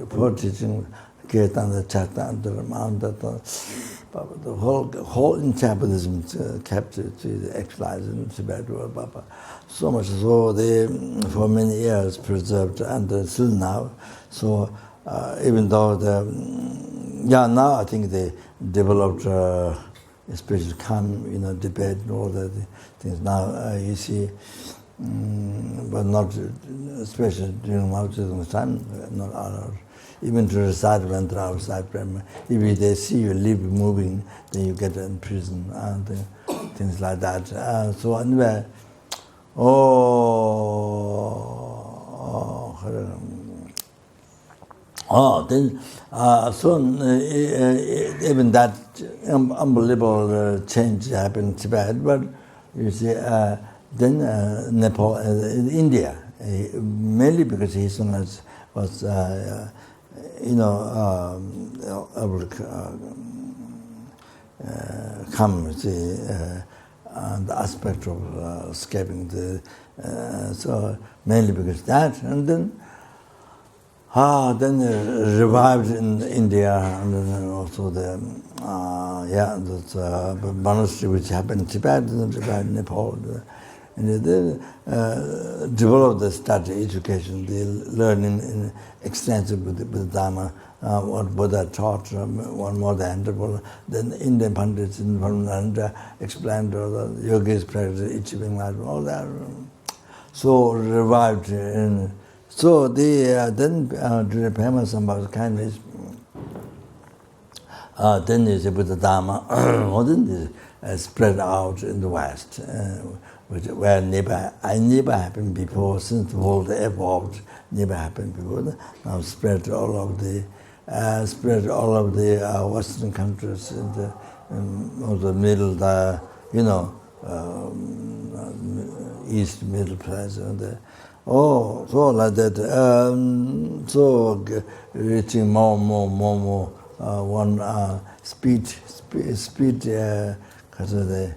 Four teaching, Kirtan, Chaitanya, Manda, the whole in Buddhism captured to the exercise in Tibet. So much so they for many years preserved and still now. So even though now I think they developed especially calm, debate and all that things. Now you see, but not especially during Mao Zedong's time, not allowed. Even to recite mantra outside prayer. If they see you live moving, then you get in prison and things like that. So anyway, then even that unbelievable change happened in Tibet. But you see, then Nepal, India, mainly because his son was come the aspect of escaping so mainly because that, and then revived in India, and then also the monastery which happened in Tibet, Nepal, and they developed the study, education, the learning in extensive with the Dharma, what Buddha taught, one more than then Indian Pandits in Varnanda explained all the yogis practice, achieving life, all that. So revived, and so they then during Pema Sambhava's kindness, then is Buddha Dharma, then spread out in the West. Where I never happened before, since the world evolved, never happened before. Now spread all of the Western countries, and all the middle, East Middle Class, and so like that. So reaching more, one speed. Because the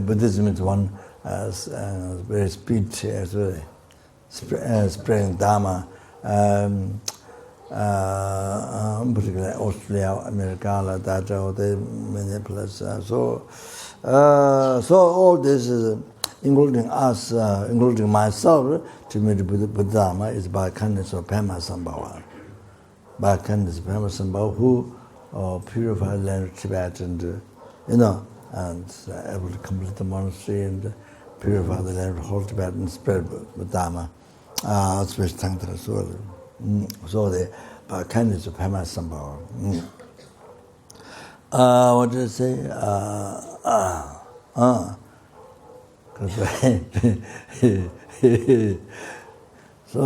Buddhism is one very speed spreading Dharma. Particularly Australia, America, like that, or the many places. So all this is, including us, including myself, to meet Buddha is by kindness of Pema Sambhava. By kindness of Pema Sambhava, who purified the land of Tibet and, and able to complete the monastery and purify the land of whole Tibet and spread Dharma, especially Tantra. So they, by kindness of Pema Sambhava. What did I say? So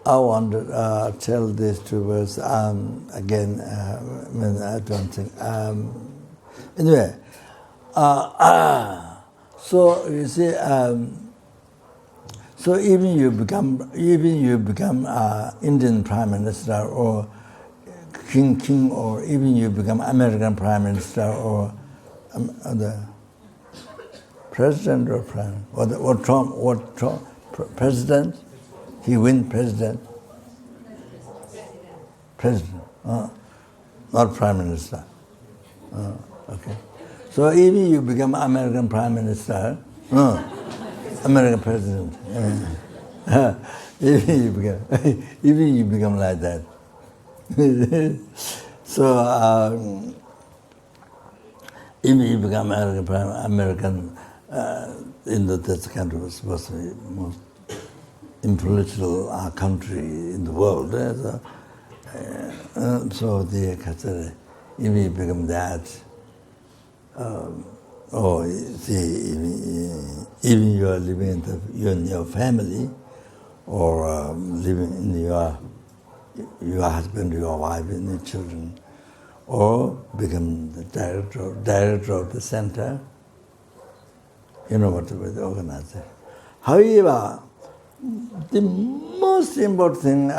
I want to tell these two words again. I don't think. Anyway, so you see. So even you become Indian Prime Minister or King, or even you become American Prime Minister or the President or Prime, what Trump, President, he win President, not Prime Minister. Okay. So even you become American Prime Minister, American President, even you become like that. So even you become American, this country was supposed to be the most influential country in the world. So they consider even you become that. Even you are living in your family, or living in your husband, your wife, and your children, or become the director of the center. You know what to organize it. However, the most important thing,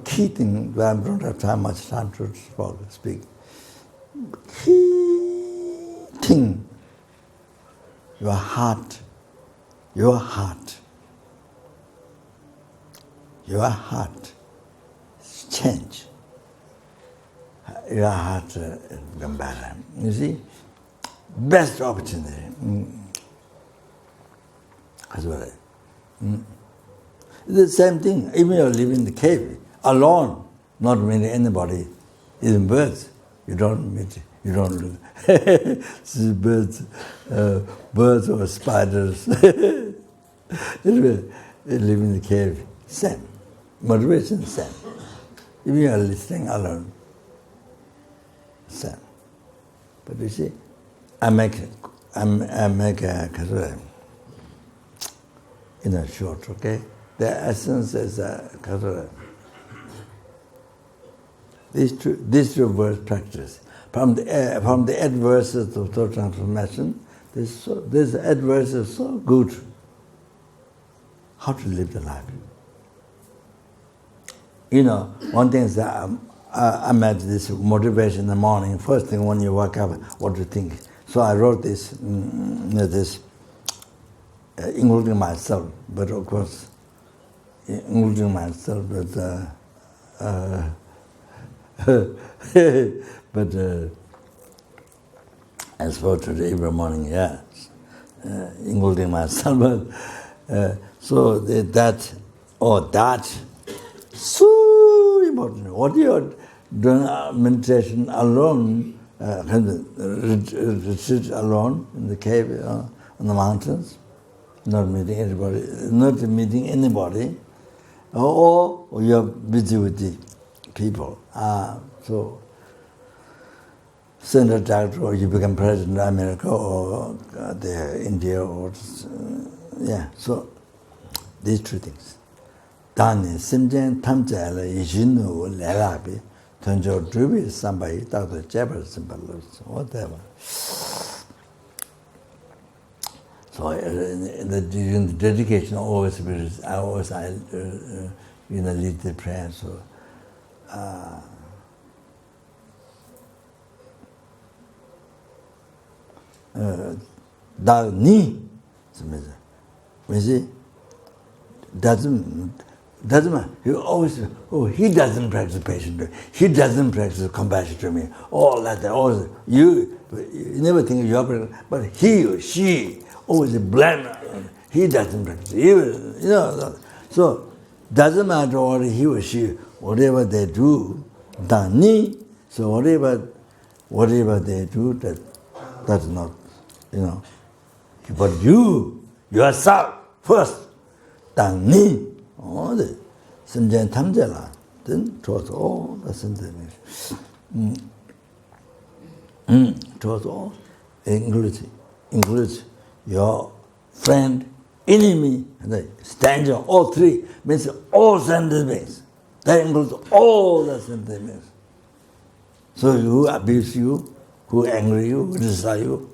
key thing, I don't have much time to speak. Key thing. Your heart change. Your heart become better. You see, best opportunity. That's what it's the same thing. Even you live in the cave alone, not meeting anybody, even birds. You don't look. See birds or spiders. Anyway, they live in the cave. Same. Motivation, same. If you are listening alone, same. But you see, I make a short, okay? The essence is these two words practice. From the 8 verses of thought transformation, this 8 verses is so good. How to live the life. One thing is that I met this motivation in the morning. First thing when you wake up, what do you think? So I wrote this, including myself, but of course, including myself, but as for today, every morning, yes, including myself. But, so that, so important. What you are doing meditation alone, retreat alone in the cave, on the mountains, not meeting anybody, or you are busy with the people. So, Senator Director, or you become President of America, or India, or so these 2 things. Dani simjen tamjala yinu lelabi, tunjo drubi sambai, Dr. Jefferson, whatever. So in the dedication, always I lead the prayer. So da ni, doesn't he always he doesn't practice patience. He doesn't practice compassion to me. All that always you never think you are, but he or she always blame. He doesn't practice. So doesn't matter what he or she, whatever they do, dani. So whatever they do, that's not, But you yourself first, dani. the senjen tamjela, then towards all the senjen. Towards all, includes your friend, enemy, and stand all three, means all sentiments. That includes all the sentiments. So who abuse you, who angry you, who desire you,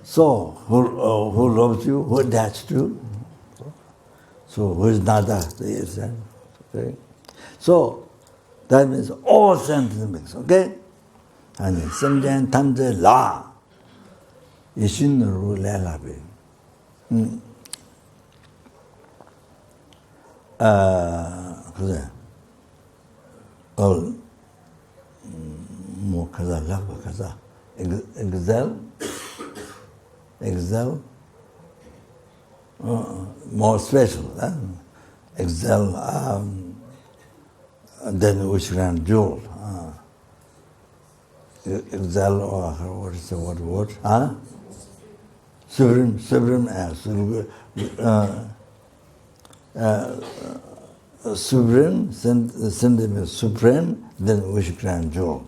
so who loves you, who attached you, so who is nada, okay? So that means all sentiments, okay? And senjen tamje la, ishinuru lelabi. 그래. 뭐 가자 라고 가자. Excel. More special. Excel. Then we should do. Excel or what is the word? Supreme. Supreme, sentiment supreme, then wish grand jewel.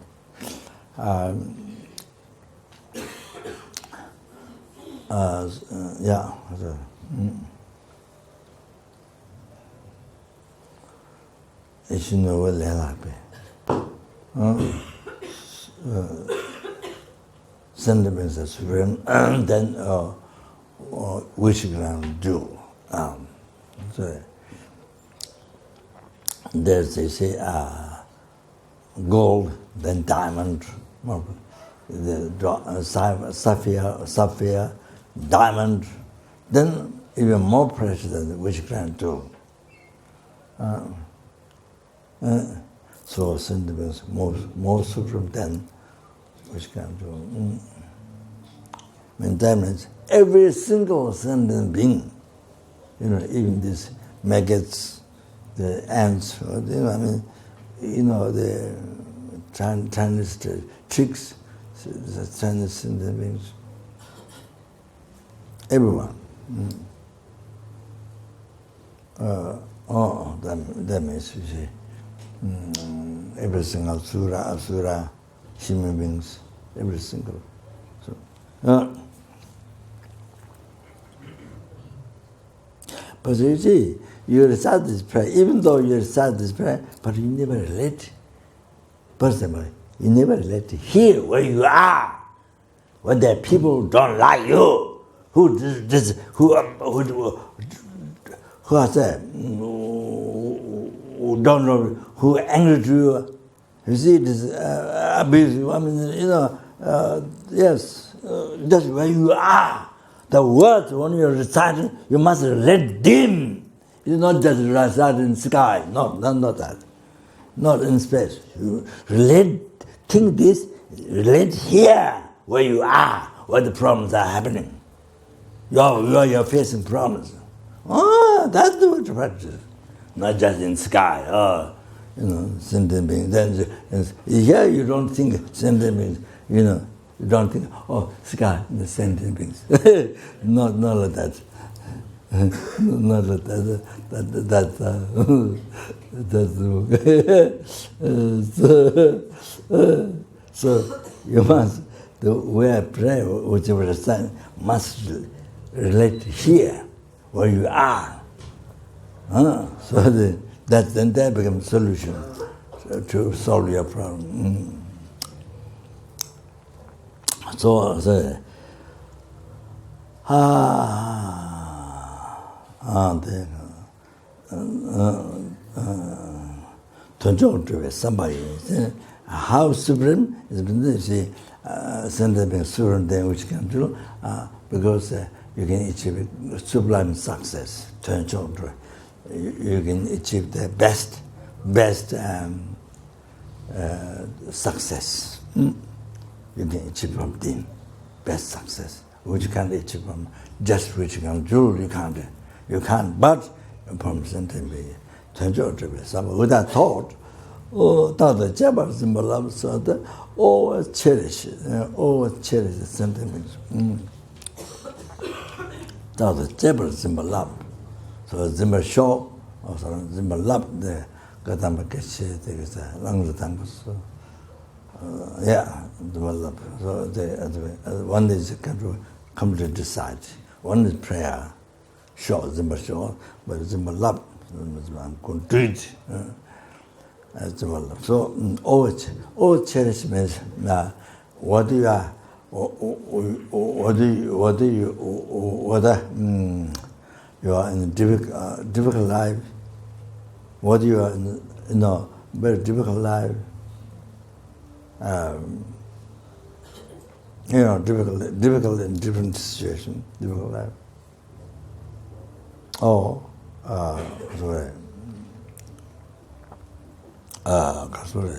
Yeah. It's no lelape. Sentiments are supreme, and then wish grand jewel. So there's they say gold, then diamond, the sapphire, diamond, then even more precious than the wish grand jewel. So sentiments more supreme than wish grand jewel. When diamonds, every single sentient being, even these maggots, the ants, the Chinese chicks, the Chinese sentient beings, everyone. That means you see, every single asura, human beings, every single. So, but you see, you recite this prayer, even though you recite this prayer, but you never relate. Personally, you never relate here where you are, when the people don't like you, who don't know, who angry to you. You see, this abuse. Yes, that's where you are. The words, when you're reciting, you must relate them. It's not just recite in sky. No, not that. Not in space. You think this, relate here, where you are, where the problems are happening. You're facing problems. That's what you practice. Not just in sky, sentient beings. Then here you don't think sentient beings, you don't think, sky, the sentient beings. Not like that. Not like that. So you must, the way I pray, whichever is done, must relate here, where you are. So then that becomes solution to solve your problem. So somebody. How supreme is something supreme which can do because you can achieve sublime success. You can achieve the best success. You can achieve from them best success, which you can't achieve from just which you can do. You can't. But from something without thought. Tata Jabbar Zimbalab so that always cherish sentiments. Tata Jabbar Zimbalab. So Zimbar Shaw, or Zimbalab, the Gatamba Keshe, the Langatambus. Yeah, Zimbalab. So one is come to decide. One is prayer, Shaw, Zimbar Shaw, but Zimbalab, I'm going to do it. So always cherish means what you are in a difficult life, what you are in very difficult life, difficult in different situation, difficult life. Sorry.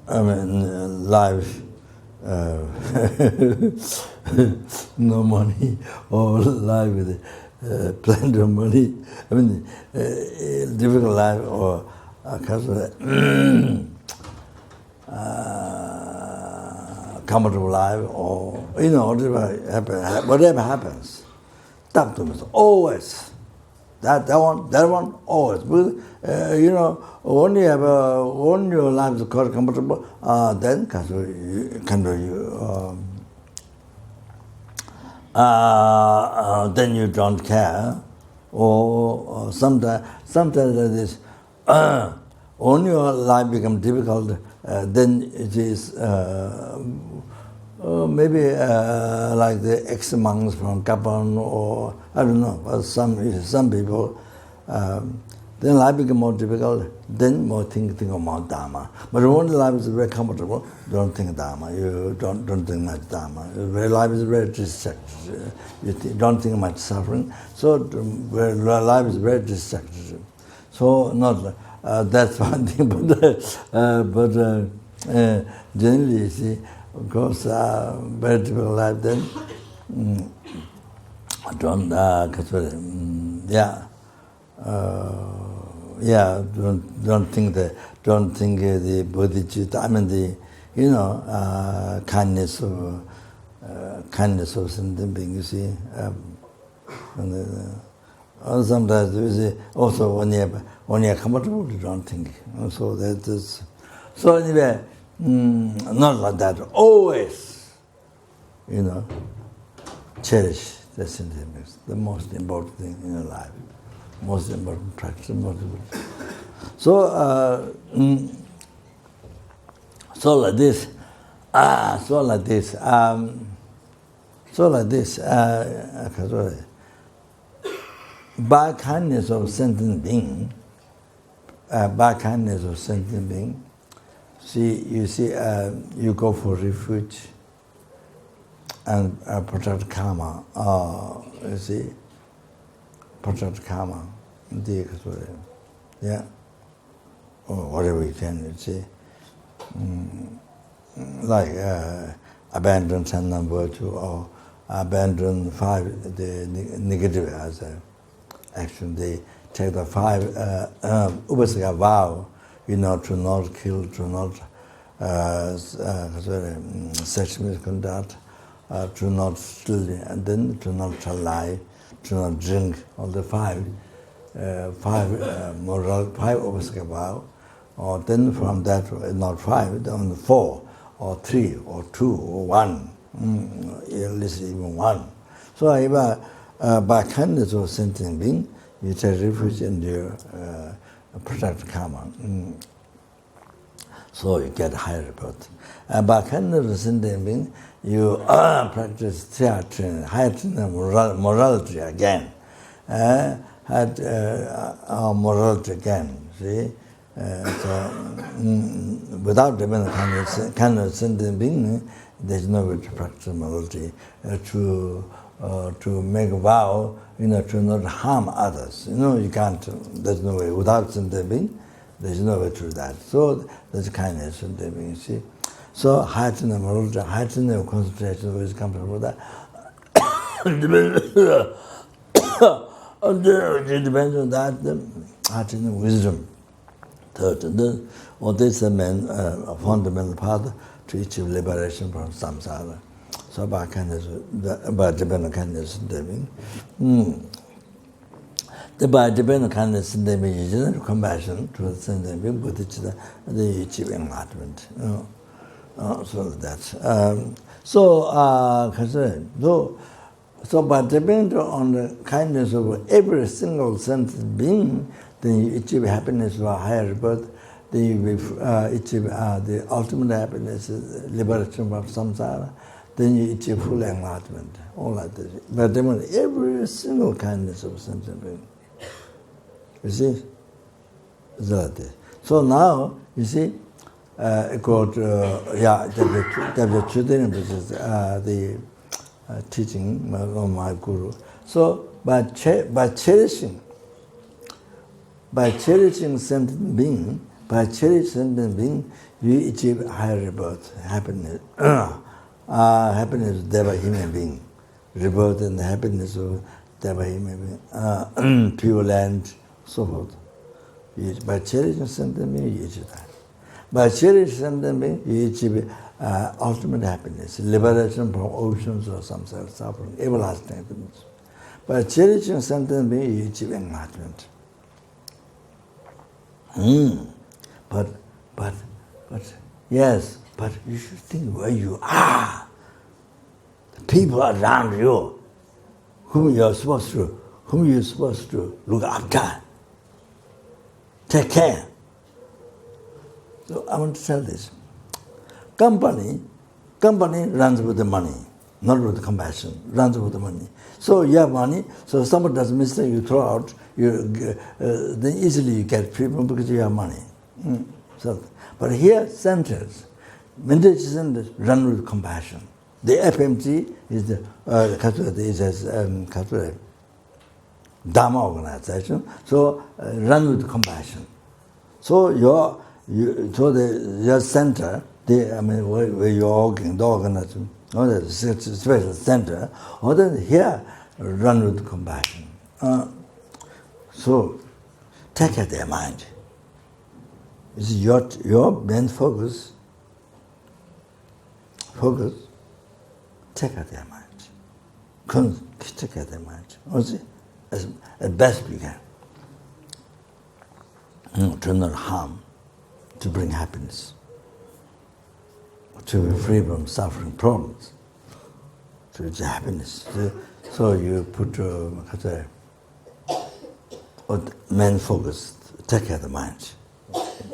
Life, no money, or life with plenty of money. Difficult life, or comfortable life, or whatever happens. Talk to me always. That one always. When your life is quite comfortable, then then you don't care, or sometimes like this. When your life becomes difficult, then it is maybe like the ex-monks from Japan, or I don't know, some people, then life becomes more difficult, then more think about Dharma. But when life is very comfortable, don't think Dharma, you don't think much Dharma. Life is very distracted, you don't think much suffering, so life is very distracted. So not that's one thing, but generally, you see, of course, very difficult life then. Don't think the bodhichitta. I mean the kindness of sentient being. You see, sometimes you see also when you're comfortable, you don't think. So that is. So anyway. Not like that. Always, cherish the sentiments. The most important thing in your life, most important practice, most important. So like this. By kindness of sentient being, you see, you go for refuge and protect karma. You see, protect karma. Yeah, or whatever you can. You see, like abandon 10 virtue, or abandon 5 the negative as a action. They take the 5 upasaka vow. To not kill, to not sexual misconduct, to not steal, and then to not lie, to not drink. All the 5 moral, 5 upasaka vow. Or then from that, not 5, then 4, or 3, or 2, or 1. At least even 1. So by kindness of sentient being, you take refuge in your protect karma. So you get higher birth. By kindness of sentient being, you practice higher morality again. Morality again. See? Without the kind of sentient being, there's no way to practice morality, to make a vow, to not harm others. You can't. There's no way. Without sentient being, there's no way to do that. So there's kindness sentient being. See, so heighten the morality, heighten the concentration, which comes from that. It depends on that. Heighten the wisdom. Third, what is the main fundamental path to achieve liberation from samsara? So by kindness, by dependent kindness, by dependent kindness, is compassion to the sentient being, bodhichitta, they achieve enlightenment. So that's so by depending on the kindness of every single sentient being, then you achieve happiness or higher birth, then you achieve the ultimate happiness, liberation from samsara, then you achieve full enlightenment, all like this. But then every single kindness of sentient being. You see? It's like this. So now, you see, called, the Chudin, which is the teaching of my guru. So by cherishing sentient being, you achieve higher rebirth, happiness. Happiness of Deva human being, rebirth and the happiness of Deva human being, pure land, so forth. By cherishing sentient being, you achieve that. By cherishing sentient being, you achieve ultimate happiness, liberation from oceans of samsara suffering, everlasting happiness. By cherishing sentient being, you achieve enlightenment. But yes, but you should think where you are. The people around you, whom you're supposed to look after. Take care. So I want to tell this. Company runs with the money, not with the compassion, runs with the money. So you have money, so somebody does mistake, you throw out, then easily you get freedom because you have money. So, but here, centers, meditation centers run with compassion. The FPMT is the Dharma organization, so run with compassion. So your center, where you're working, the organization, or the special center, or then here run with compassion. So take care of their mind. You see, your main focus, take care of their mind. Take care of their mind. As best we can. To not harm, to bring happiness, to be free from suffering problems, to reach happiness. So you put main focus, take care of the mind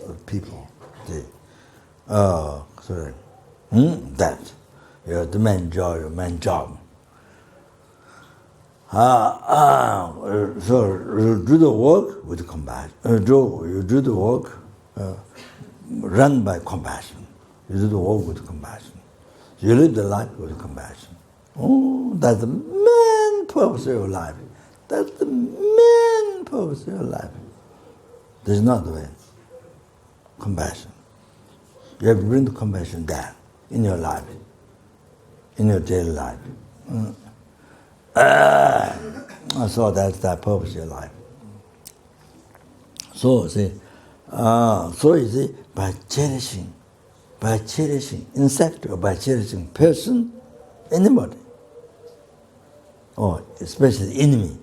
of people. That the main joy, your main job. So you do the work with compassion. You do the work run by compassion. You do the work with compassion. You live the life with compassion. Oh, that's the main purpose of your life. That's the main purpose of your life. There's no other way. Compassion. You have to bring the compassion down in your life, in your daily life. So that's the purpose of your life. So you see, by cherishing insect or by cherishing person, anybody, or especially enemy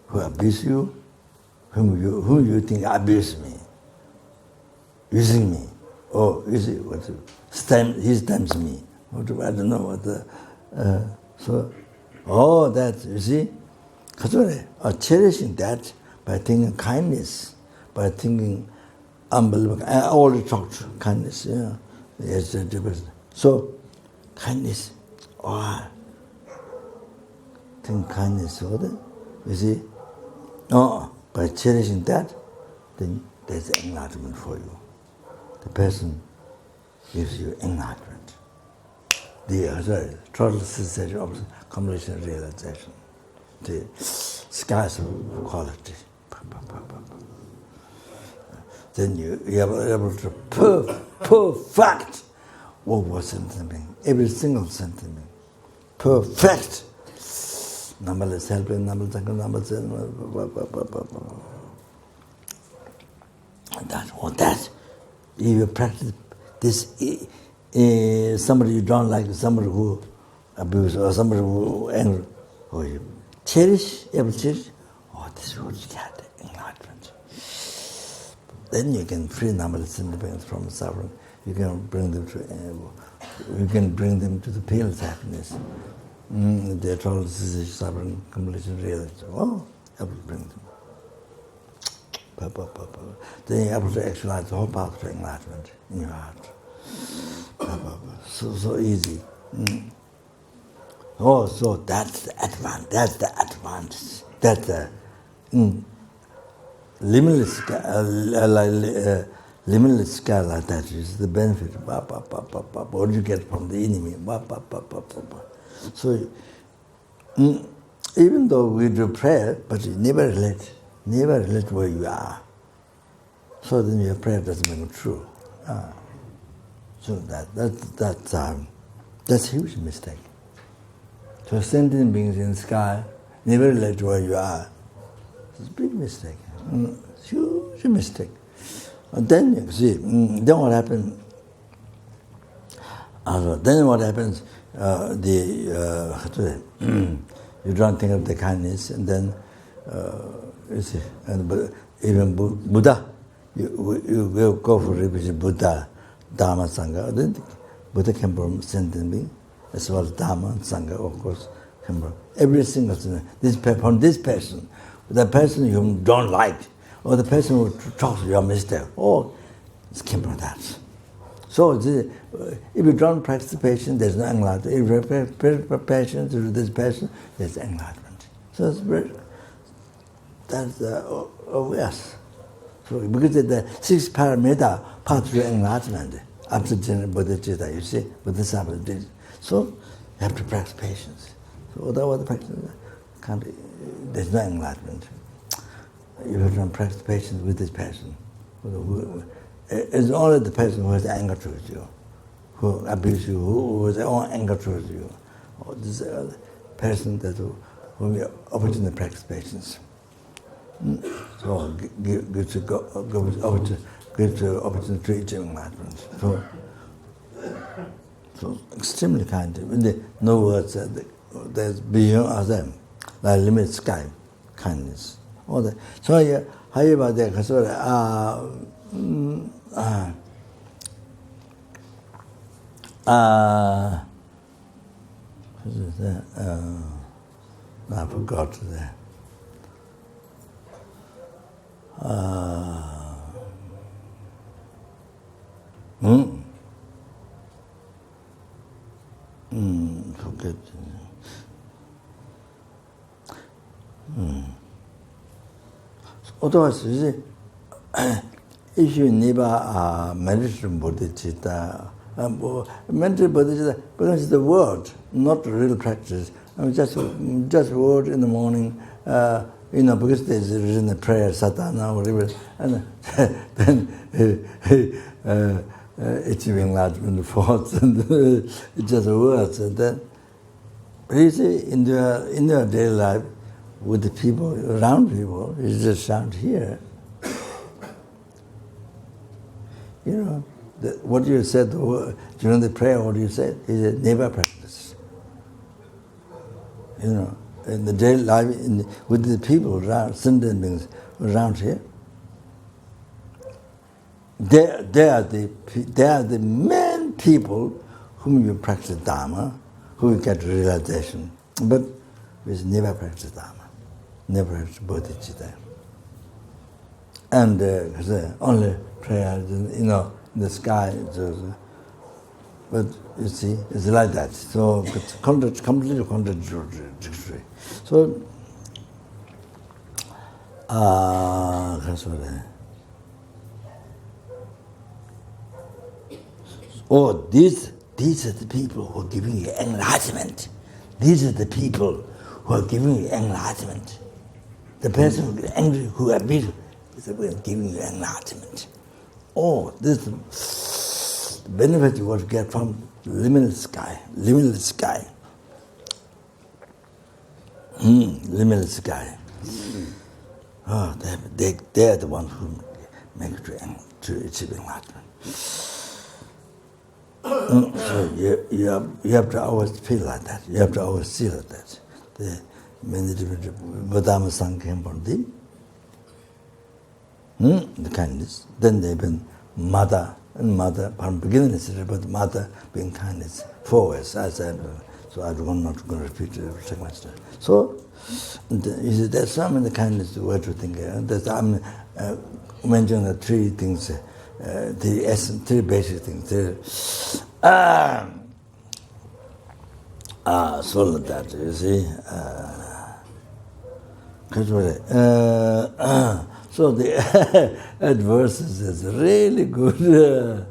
who abuse you, whom you think abuse me, using me, or he stamps me. I don't know what that, you see, cherishing that by thinking kindness, by thinking unbelievable. I already talked kindness, Yes, so kindness, think kindness, you see. By cherishing that, then there's enlightenment for you. The person gives you enlightenment. The total cessation of completion realization. The skies of quality. Then you are able to perfect what was sentiment, every single sentiment. Perfect. Numberless helping, numberless, that. If you practice this, somebody you don't like, somebody who abuses, or somebody who angry, or you cherish, able to cherish, this would get enlightenment. Then you can free numberless independence from suffering. You can bring them to the peerless happiness. The total cessation, suffering, completion, realization. Able to bring them. Then you're able to actualize the whole path to enlightenment in your heart. So easy. So that's the advantage. That's the limitless scale like that is the benefit. What do you get from the enemy? So even though we do prayer, but you never relate where you are. So then your prayer doesn't make it true. So that's a huge mistake. So sentient beings in the sky never relate where you are. It's a big mistake. Huge mistake. And then you see, then what happens? Then what happens? You don't think of the kindness, and then you see, even Buddha, you will go for revision Buddha, Dharma, Sangha. Then Buddha came from sentient being, as well as Dharma and Sangha, of course, came from every single thing. From this person, the person you don't like, or the person who talks your mistake, it came from that. So if you don't practice patience, there's no enlightenment. If you practice patience to this person, there's enlightenment. So that's obvious. So because the six paramita path to enlightenment, after bodhichitta, you see, bodhisattva did. So you have to practice patience. So without the practice, there's no enlightenment. If you don't practice patience with this person, it's only the person who has anger towards you, who abuses you, who has their own anger towards you. Or this person whom you opportunity to practice patience. So gives you opportunity to reach enlightenment. So extremely kind. No words. There's beyond other, like limit sky, kindness. All that. So how about that? I forgot that. Forget. Otherwise, you see, if you never meditate bodhichitta, mental bodhichitta becomes the word, not real practice. Just word in the morning, because there's written a prayer, satana, whatever, and then achieving enlightenment thoughts, and it's just words. And then, but you see, in your daily life, with the people, around people, you just sound here. What you said during the prayer, what you said, he said, never practice. In the daily life, with the people around, sentient beings around here, they are the main people whom you practice Dharma, who you get realization. But we never practice Dharma, never practice bodhicitta. and only prayer, in the sky. But you see, it's like that. So it's completely contradictory. So, these are the people who are giving you enlightenment. These are the people who are giving you enlightenment. The person who is angry, who are bitter, is giving you enlightenment. This benefit you want to get from limitless sky. Limitless sky. Limitless sky. They are the ones who make it to achieve enlightenment. So you have to always feel like that. You have to always see like that. The many different Buddha Sang came from them. The kindness. Then they've been mother from beginning, but mother being kindness forwards. As I so I'm not going to repeat it much. So you see, there's some in the kindness way to think. I'm mentioning the three things. The essence, three basic things. So like that, you see. So the adverses is really good.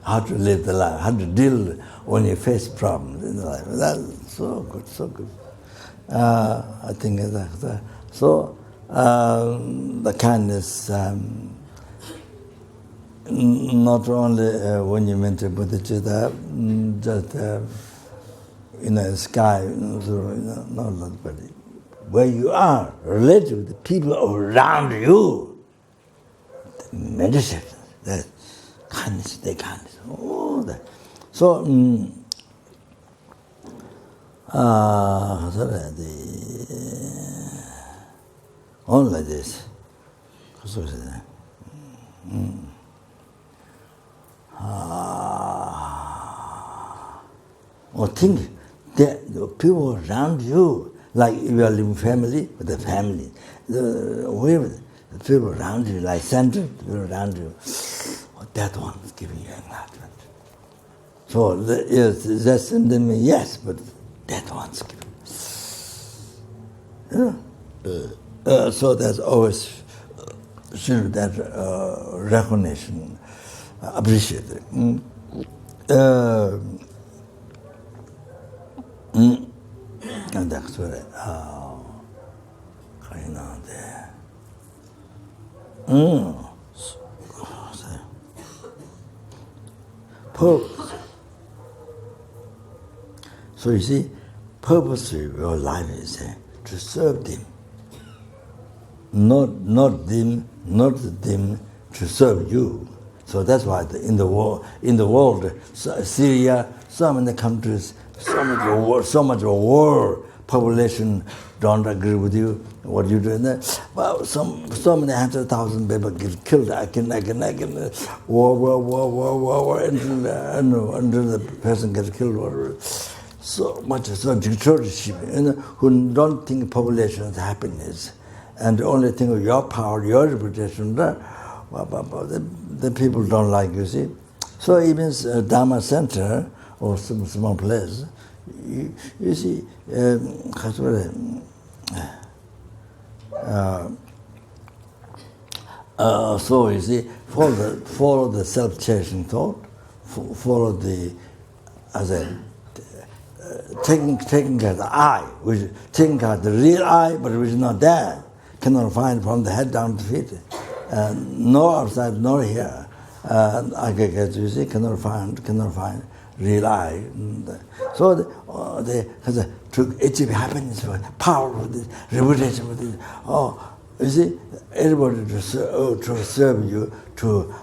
How to live the life, how to deal when you face problems in the life. That's so good, so good. I think that. So the kindness. Not only when you mention bodhichitta, just in the sky, not but where you are, related with the people around you, the meditation, the kindness, all that. So, only this. Or think that the people around you, like if you are living family with the family, the people around you, like center, the people around you, that one is giving you enlightenment. So yes, that's in them, yes, but that one's giving. So there's always should that recognition. Appreciate it. And that's what purpose. So you see, purpose of your life is to serve them. Not them to serve you. So that's why in the world, Syria, some in the countries, so much war population don't agree with you. What you doing there? Well, so many 100,000 people get killed. I can war until the person gets killed. So much dictatorship, who don't think population is happiness, and only think of your power, your reputation. The people don't like, you see. So even Dharma center or some small place, you see, so you see, follow the self-cherishing thought, follow the, taking care of the I, which taking care of the real I, but which is not there, cannot find from the head down to the feet. Nor outside, nor here. You see, cannot find real I. So to achieve happiness, power with this, reputation with this. You see, everybody to serve you, to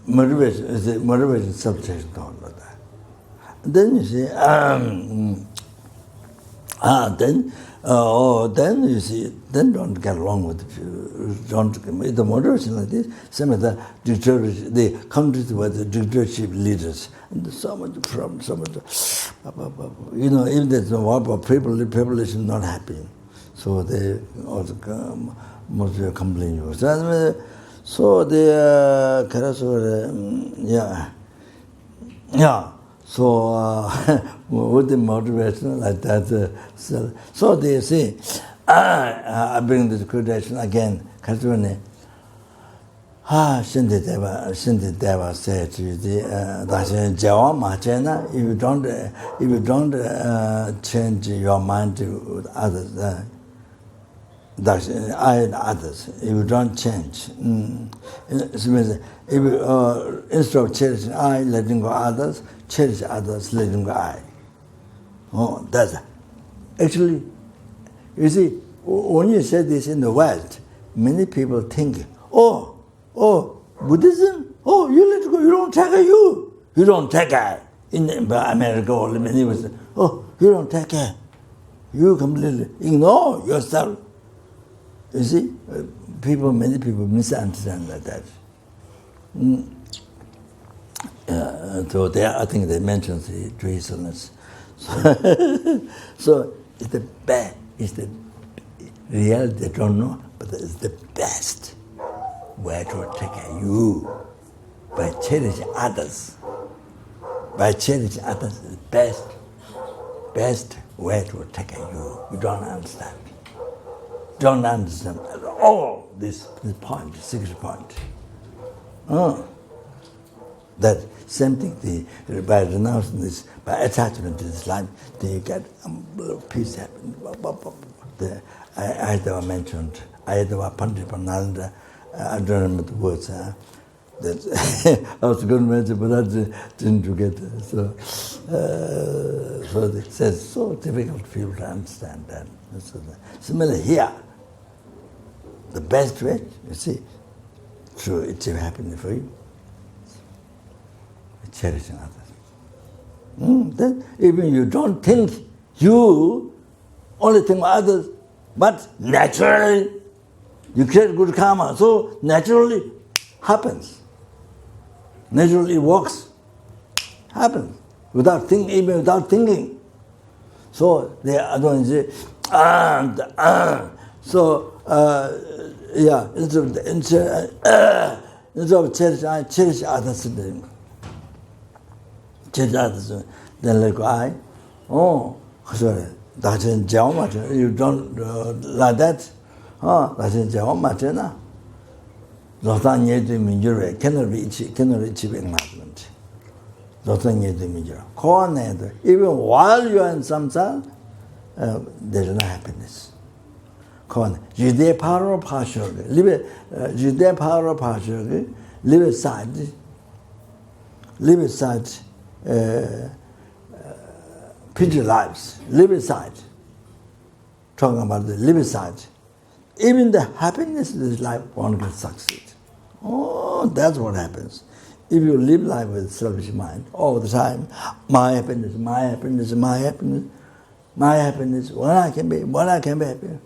motivation, subject, thought like that. Then you see, then you see, then don't get along with the motivation like this. Some of the dictatorship, the countries with the dictatorship leaders, and so much problem, so much, even there's no war, but population not happy. So they also mostly complain you. So they yeah. So with the motivation like that, so they say, I bring this quotation again. Shinti Deva said to the if you don't change your mind to others, I and others, if you don't change, it means if you, instead of cherishing I, letting go others, cherish others, letting go I. Oh, that's actually, you see, when you say this in the West, many people think, oh, Buddhism, you let go, you don't take care, you don't take care. In America, or many people say, you don't take care. You completely ignore yourself. You see, many people misunderstand like that. So there, I think they mentioned the joyfulness. So it's the best, it's the real, they don't know, but it's the best way to take care of you by cherishing others. By cherishing others is the best way to take care of you. You don't understand. Don't understand at all this point, 6 point. That same thing, by renouncing this, by attachment to this life, then you get peace happen. I mentioned, Pandit Pananda, I don't remember the words. That I was going to mention, but I didn't get it. So it says, so difficult for people to understand that. Similarly here, the best way, you see, to achieve happiness for you, cherishing others. Then even you don't think, you only think of others, but naturally you create good karma, so naturally happens. Naturally works, happens, without thinking, even without thinking. So the other one say, instead of cherish others, then let go I. Sorry, that's in Java. You don't like that. That's in Java. Cannot reach enlightenment. Even while you are in samsara, there is no happiness. Live aside pity lives, live aside. Talking about the live aside. Even the happiness of this life won't succeed. That's what happens. If you live life with selfish mind all the time, my happiness, when I can be happy.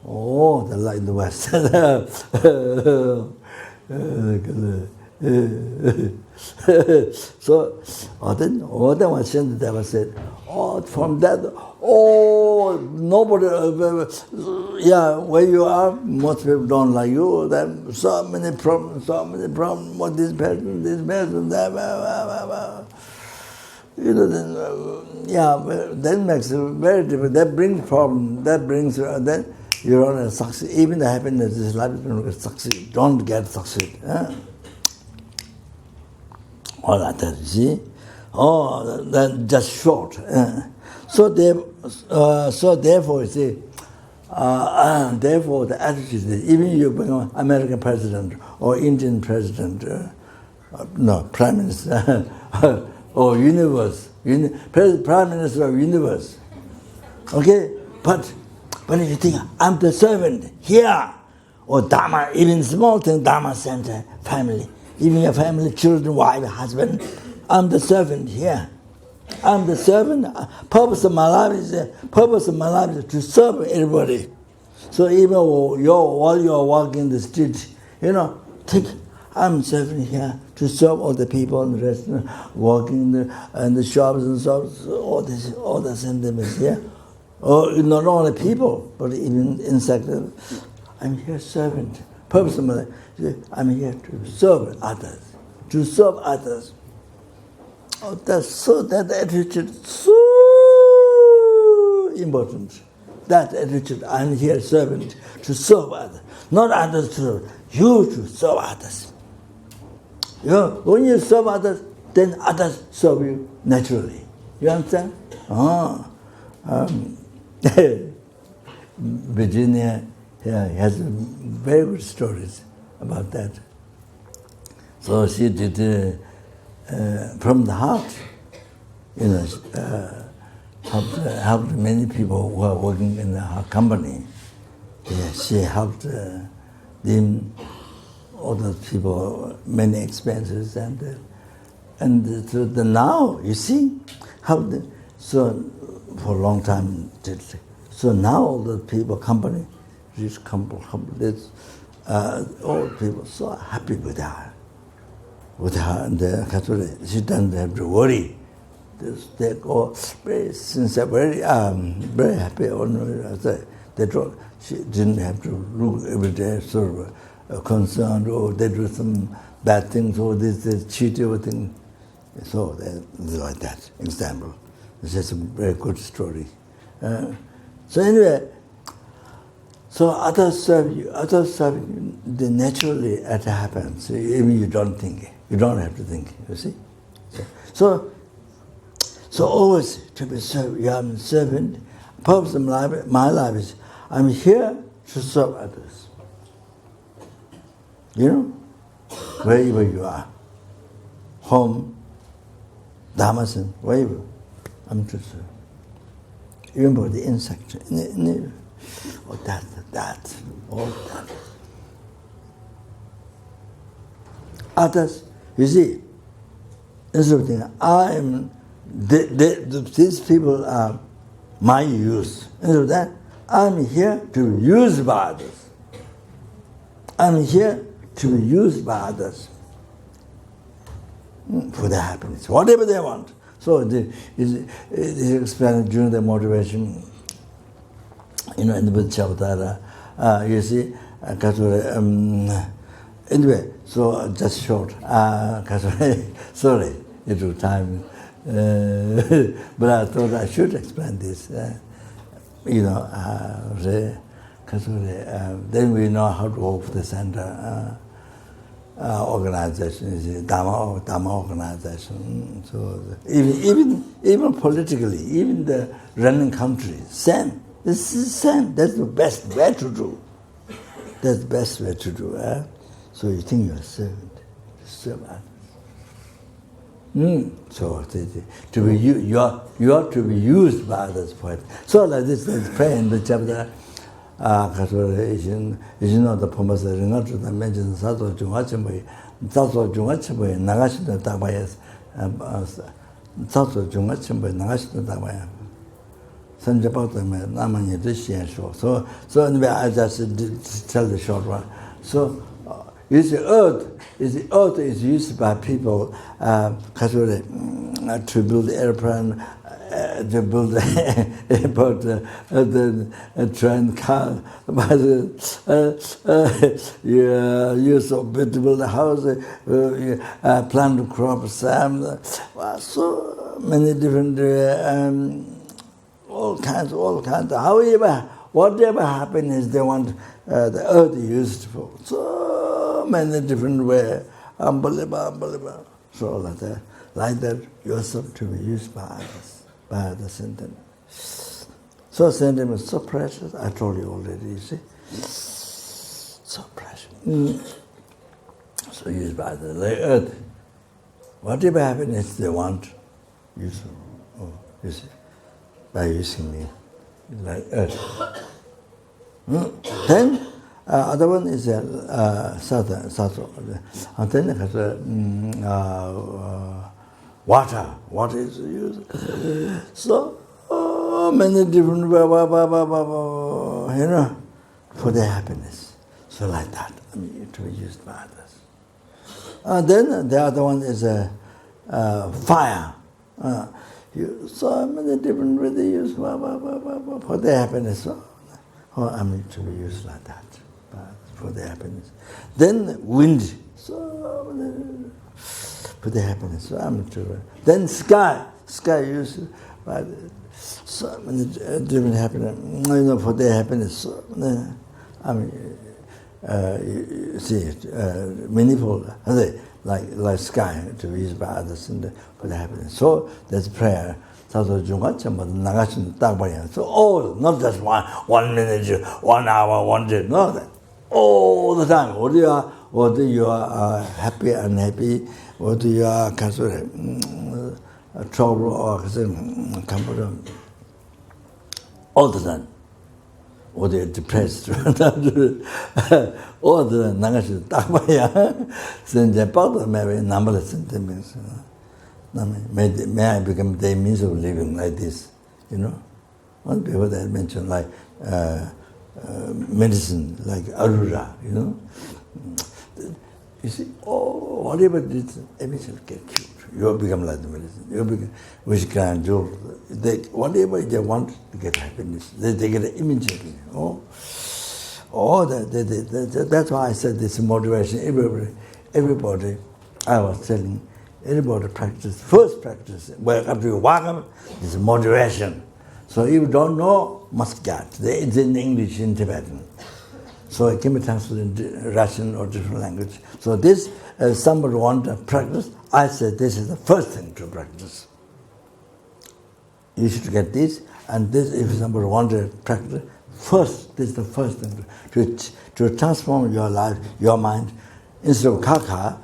The light in the West. So, then what Shinti said, from that, nobody, where you are, most people don't like you, then so many problems, what this person, that, then makes it very difficult, that brings problem, then you don't succeed, even the happiness is life, you don't succeed, don't get succeed. All that, you see? Then just short. So therefore, you see, therefore the attitude is, even you become American president or Indian president, Prime Minister, or universe, Prime Minister of universe. Okay? But if you think, I'm the servant here, or Dharma, even small thing, Dharma center, family, even your family, children, wife, husband, I'm the servant here. I'm the servant. Purpose of my life is to serve everybody. So even while you're walking the street, think, I'm serving here to serve all the people in the restaurant, walking in the shops and shops, all the sentiments here. Or not only people, but even insects. I'm here servant. Purpose of my life, I'm here to serve others. To serve others. Oh, that attitude is so important. That attitude, I'm here servant to serve others. Not others to serve, you to serve others. You know, when you serve others, then others serve you naturally. You understand? Virginia has very good stories about that. So she did from the heart, you know, helped many people who are working in her company. Yeah, she helped them, all those people, many expenses, and so now you see how so for a long time. So now all the people, company, this company, all people so happy with her. And she doesn't have to worry. They go very sincere, very happy. She didn't have to look every day sort of concerned, or they do some bad things, or they cheat everything. So like that example. It's just a very good story. So anyway, so others serve you, they naturally it happens. Even you don't think it. You don't have to think, you see? So always to be served, you are a servant. Purpose of my life is, I'm here to serve others. You know? Wherever you are. Home, Dhammasan, wherever. I'm to serve. Even for the insect. Or that, all that. Others, you see, instead of thinking, these people are my use. Instead of that, I'm here to be used by others. I'm here to be used by others for their happiness, whatever they want. So it is explained during the motivation, you know, in the bodhichitta, you see, anyway, so just short, sorry, it took time, but I thought I should explain this, you know, then we know how to work the center organization, is Dhamma organization. So even politically, even the running country, same. This is same. That's the best way to do. That's the best way to do. So you think you're a servant, to serve others. So to be you are to be used by others for it. So like this, let's pray in the chapter. Is not the promise that not to mention Sato Jungachimbo, Sato Jungachimbo, Nagashita Tabayas, Sato Jungachimbo, Nagashita Tabaya. Sanjapata Namani Dishian show. So anyway, I just tell the short one. So earth is used by people to build airplane, to build a train car, but use of to build a house, plant crops, so many different, all kinds. However, whatever happiness they want, the earth used for. So many different ways, unbelievable. So like that, yourself to be used by others, by the sentiment. So sentiment is so precious. I told you already. You see, so precious. So used by the earth. Whatever happiness they want, you see, by using me, like earth. Then other one is sato. And then it has water. Water is used. So many different, you know, for their happiness. So like that, to be used by others. Then the other one is fire. so many different ways they use for their happiness. I'm to be used like that, for their happiness. Then wind, so many for their happiness. So I'm to. Then sky used so many different happiness, for their happiness. So, you see, meaningful, like sky to be used by others for the happiness. So there's prayer. So all, not just 1 minute, 1 hour, 1 day, no, that all the time. Whether you are happy, unhappy, whether you are trouble or comfort, all the time. Or they're depressed. All the Nagashi Takbaya, since the part of maybe numberless sentiments. May I become the means of living like this, One people that mentioned like medicine, like Arura, You see, whatever it is, eventually get cured. You become like the medicine. You become which kind of whatever they want to get happiness, they get it immediately. That's why I said this motivation. Everybody, I was telling everybody first practice. Welcome to Wagam is motivation. So if you don't know, must get. It's in English, in Tibetan. So it can be translated in Russian or different language. So this, somebody want to practice, I said this is the first thing to practice. You should get this, and this, if somebody want to practice, first, this is the first thing to transform your life, your mind. Instead of kaka,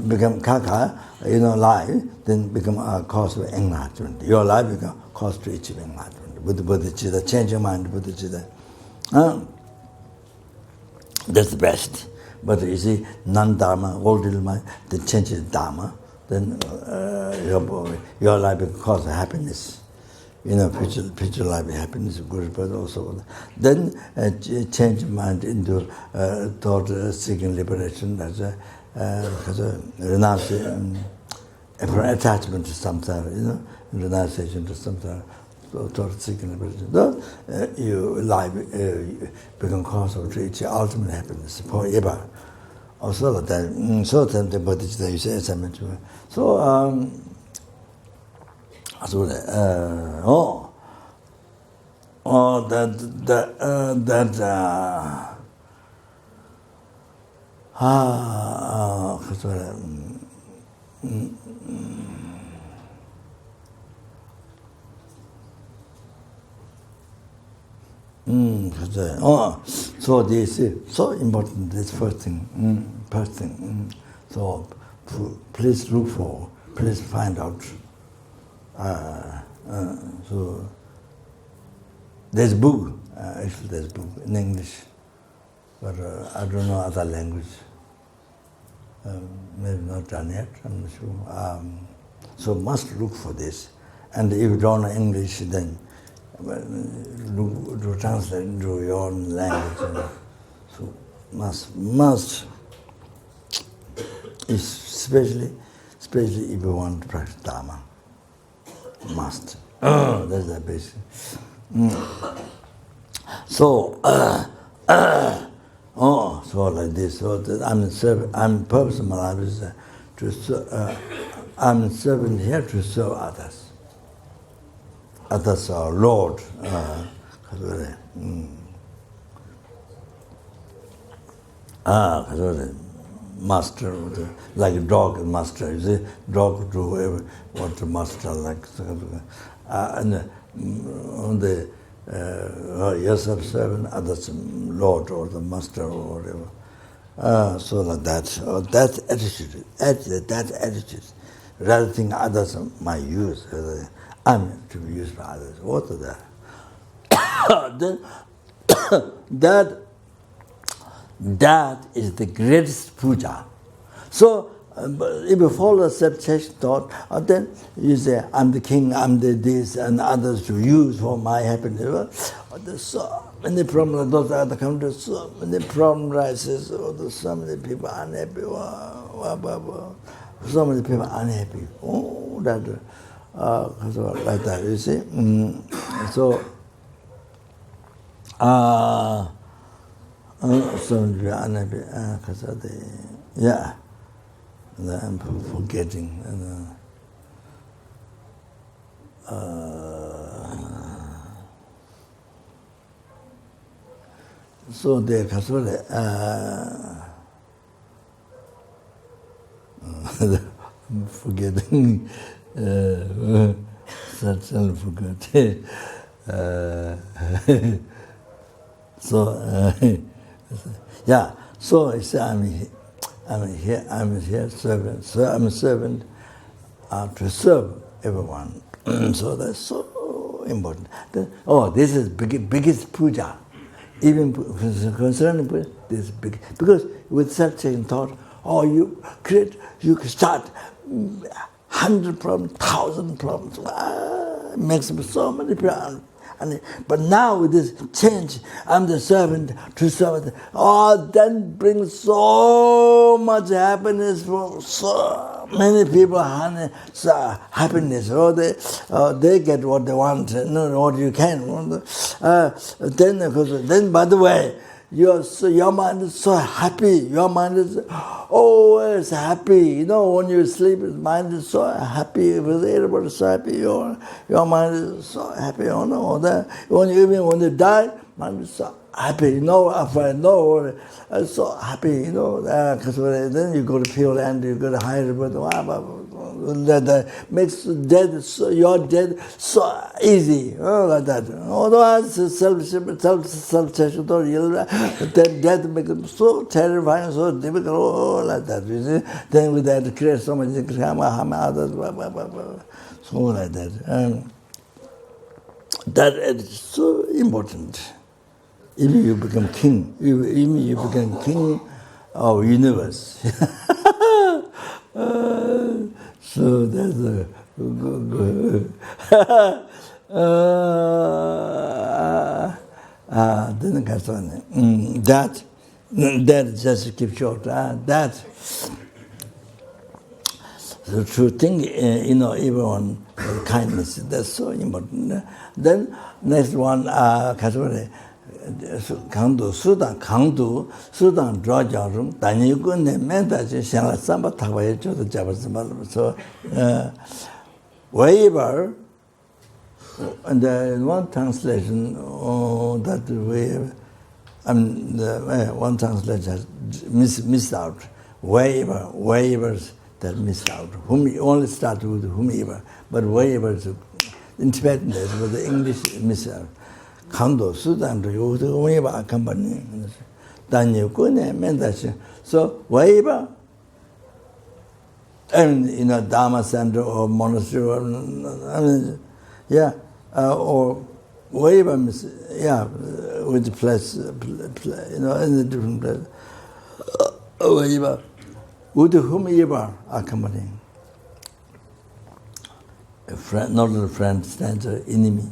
become kaka, life, then become a cause of enlightenment. Your life become cause to achieve enlightenment. With the bodhichitta, change your mind, bodhichitta. That's the best. But you see, non-dharma, old mind, then change the dharma, then your life will cause happiness. Future life happiness, good, but also then change mind into thought seeking liberation, as renunciation, attachment to samsara, renunciation to samsara. Thought seeking liberation. Your life become cause of reach ultimate happiness forever. Also that so then the bodhichitta you say as I mentioned. So so this is so important, this first thing. So please look for, please find out. So there's book, actually there's book in English, but I don't know other language. Maybe not done yet, I'm not sure. So must look for this. And if you don't know English, then to translate into your own language. So must, especially if you want to practice Dharma. Must. That's the basic. So like this. So I'm purpose of my life is I'm serving here to serve others. Others are Lord. Master, like a dog master. You see, dog do what the master like. And yourself serving others, Lord or the master or whatever. So like that. That attitude. Rather think others might use. I'm to be used by others. What is that? Then that is the greatest puja. So if you follow such thought, then you say, I'm the king, I'm the this, and others to use for my happiness. There's so many problems, those other countries, so many problems rises, there's so many people unhappy, so many people unhappy. like that, you see. So, yeah, I'm forgetting. So the kasore, I'm forgetting. Certainly forgot. So yeah. So I say I'm here servant. So I'm a servant to serve everyone. So that's so important. This is biggest puja. Even concerning puja, this is big, because with such a thought, you can start 100 problems, 1,000 problems, makes so many problems. But now with this change, I'm the servant to serve. That brings so much happiness for so many people. Happiness. They get what they want, what you can. Then, by the way, your mind is so happy. Your mind is always happy. When you sleep, your mind is so happy. Everybody is so happy. Your mind is so happy. Even when you die, mind is so happy. So happy. Because then you go to Pure Land, you go to higher birth. That makes your death so easy, like that. Otherwise, death makes it so terrifying, so difficult, like that. You see? Then with that, create so much so like that. That is so important. Even you become king, even you become king of universe. So that's good. Then that just to keep short. That the true thing, everyone kindness. That's so important. Then next one, 강도 수단 조절음 다니고네 멘다지 샹라 삼바 타바에 저도 잡았어 말면서 waiver, and in one translation that one translation has missed out waivers that missed out. Whom only start with whomever, but waivers in Tibetan but the English miss out. 강도 수단도 요도 waiver company 다니고네 멘다지. So waiver, and Dharma center or monastery, or wherever, with the place, in a different place, wherever, with whomever accompanying. A friend, not a friend, stands an enemy.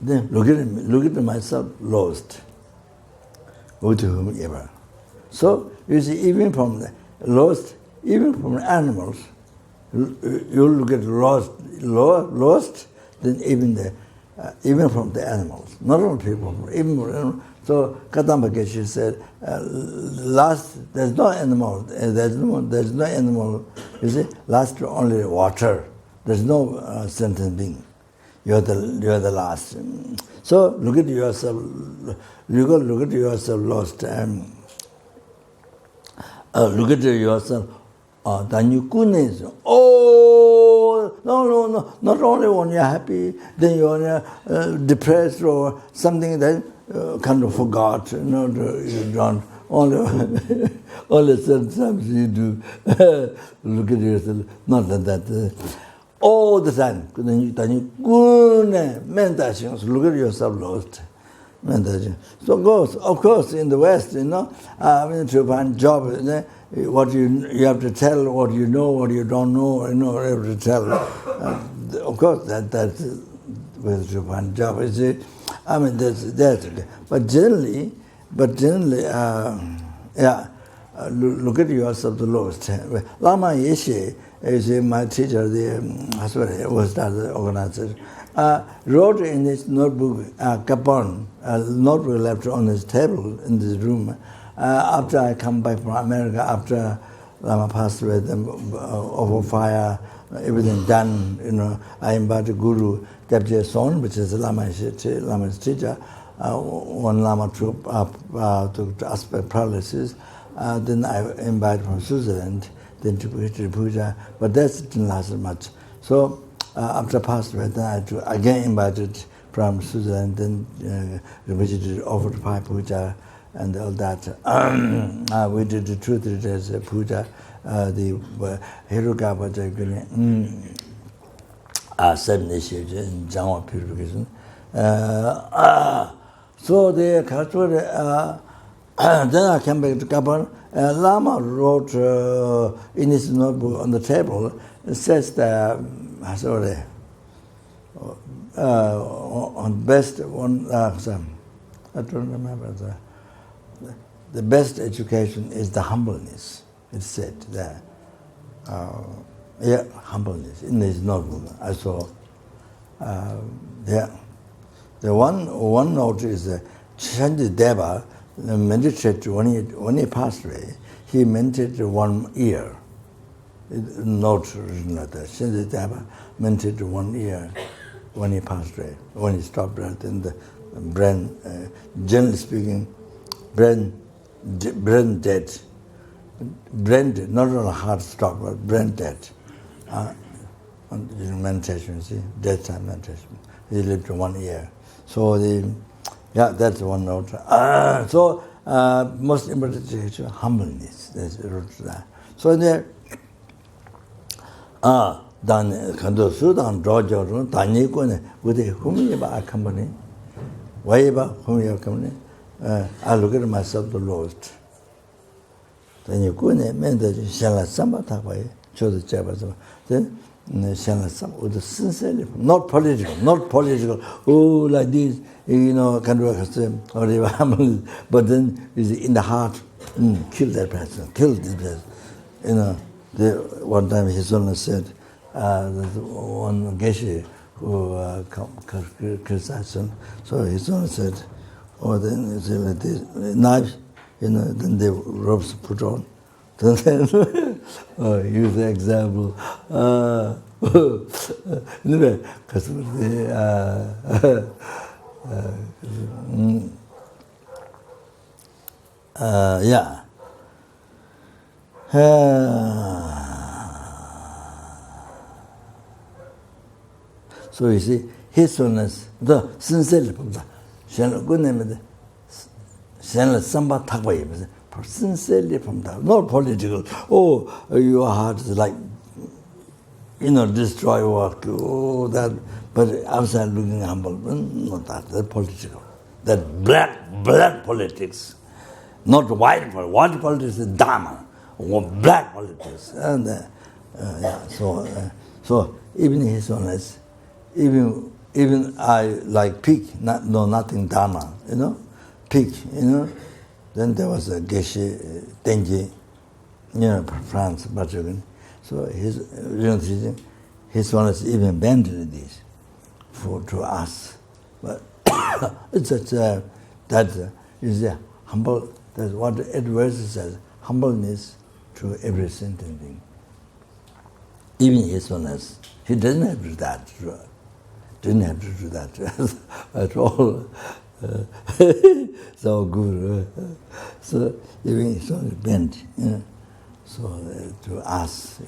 Then look at myself lost. Go to whomever. So you see, even from the lost, even from the animals, you look at lost, then even from the animals, not only people, even from animals. So Kadamba Geshe said, last, there's no animal, there's no animal, you see, last only water. There's no sentient being. You're the last. So look at yourself. Look at yourself lost. Look at yourself. Then you couldn't. No. Not only when you're happy, then you're depressed or something that kind of forgot. You don't. Only sometimes you do. Look at yourself. Not that. All the time. Then you meditation. Look at yourself lost. Meditation. So of course, in the West, when you find job, what you have to tell, what you know, what you don't know, you have to tell. Of course, that's where you find job. That's okay. But generally, yeah, look at yourself the lowest. Lama Yeshe is my teacher, the was that the organizer, wrote in his notebook, Capon, notebook left on his table in this room. After I come back from America, after Lama passed away, over fire, everything done, I invited Guru Deputy Son, which is Lama's teacher, one Lama troop up to aspect paralysis. Then I invited from Switzerland, then to Puja, but that didn't last much. So after passed away, then I again invited from Switzerland, then visited over to Puja and all that. We did the 2-3 days Puja, the Hiruka Bhaja, 7 issues in Jama purification. So the culture, then I came back to Kapan. Lama wrote in his notebook on the table, it says that, on best one, I don't remember, the best education is the humbleness. It said that. Humbleness in his notebook. I saw. The one note is Chandy Deva meditated when he passed away. He meditated 1 year. Note written like that. Chandy Deva meditated 1 year when he passed away. When he stopped breath in the brain, generally speaking, brain dead. Brain dead, not only heart stop, but brain dead. Meditation, you see, daytime meditation. He lived 1 year. So that's one note. So most important is humbleness. That's that. So there, dan kando sudan drojo dani kone with whom you buy company, why whom you company. I look at myself the lowest. Then you go in meant that shall samba way, show the jabba. Then shall some with the sincerely, not political, oh like this, can do a system or whatever, but then is in the heart, kill that person, kill this person. One time his owner said, one geshe who criticized him, so his owner said, then he said like this, knife, then the ropes put on. Use the example. Anyway, yeah. So you see, his the sincerely, good name is sincerely from that, not political. Oh, your heart is like, destroy work. Oh, that. But outside looking humble, not that. That's political. That black politics, not white politics. White politics is dharma, or black politics. And so even his honest, even I like pig, nothing dharma. Pig. Then there was a Geshe Tenji, France, Bachogan. So his one is even banned this to us. But it's such that is humble. That's what the verse says. Humbleness to every sentient thing. Even his honest, he doesn't have to do that. Didn't have to do that at all. So good. So even it's only bent, So to us,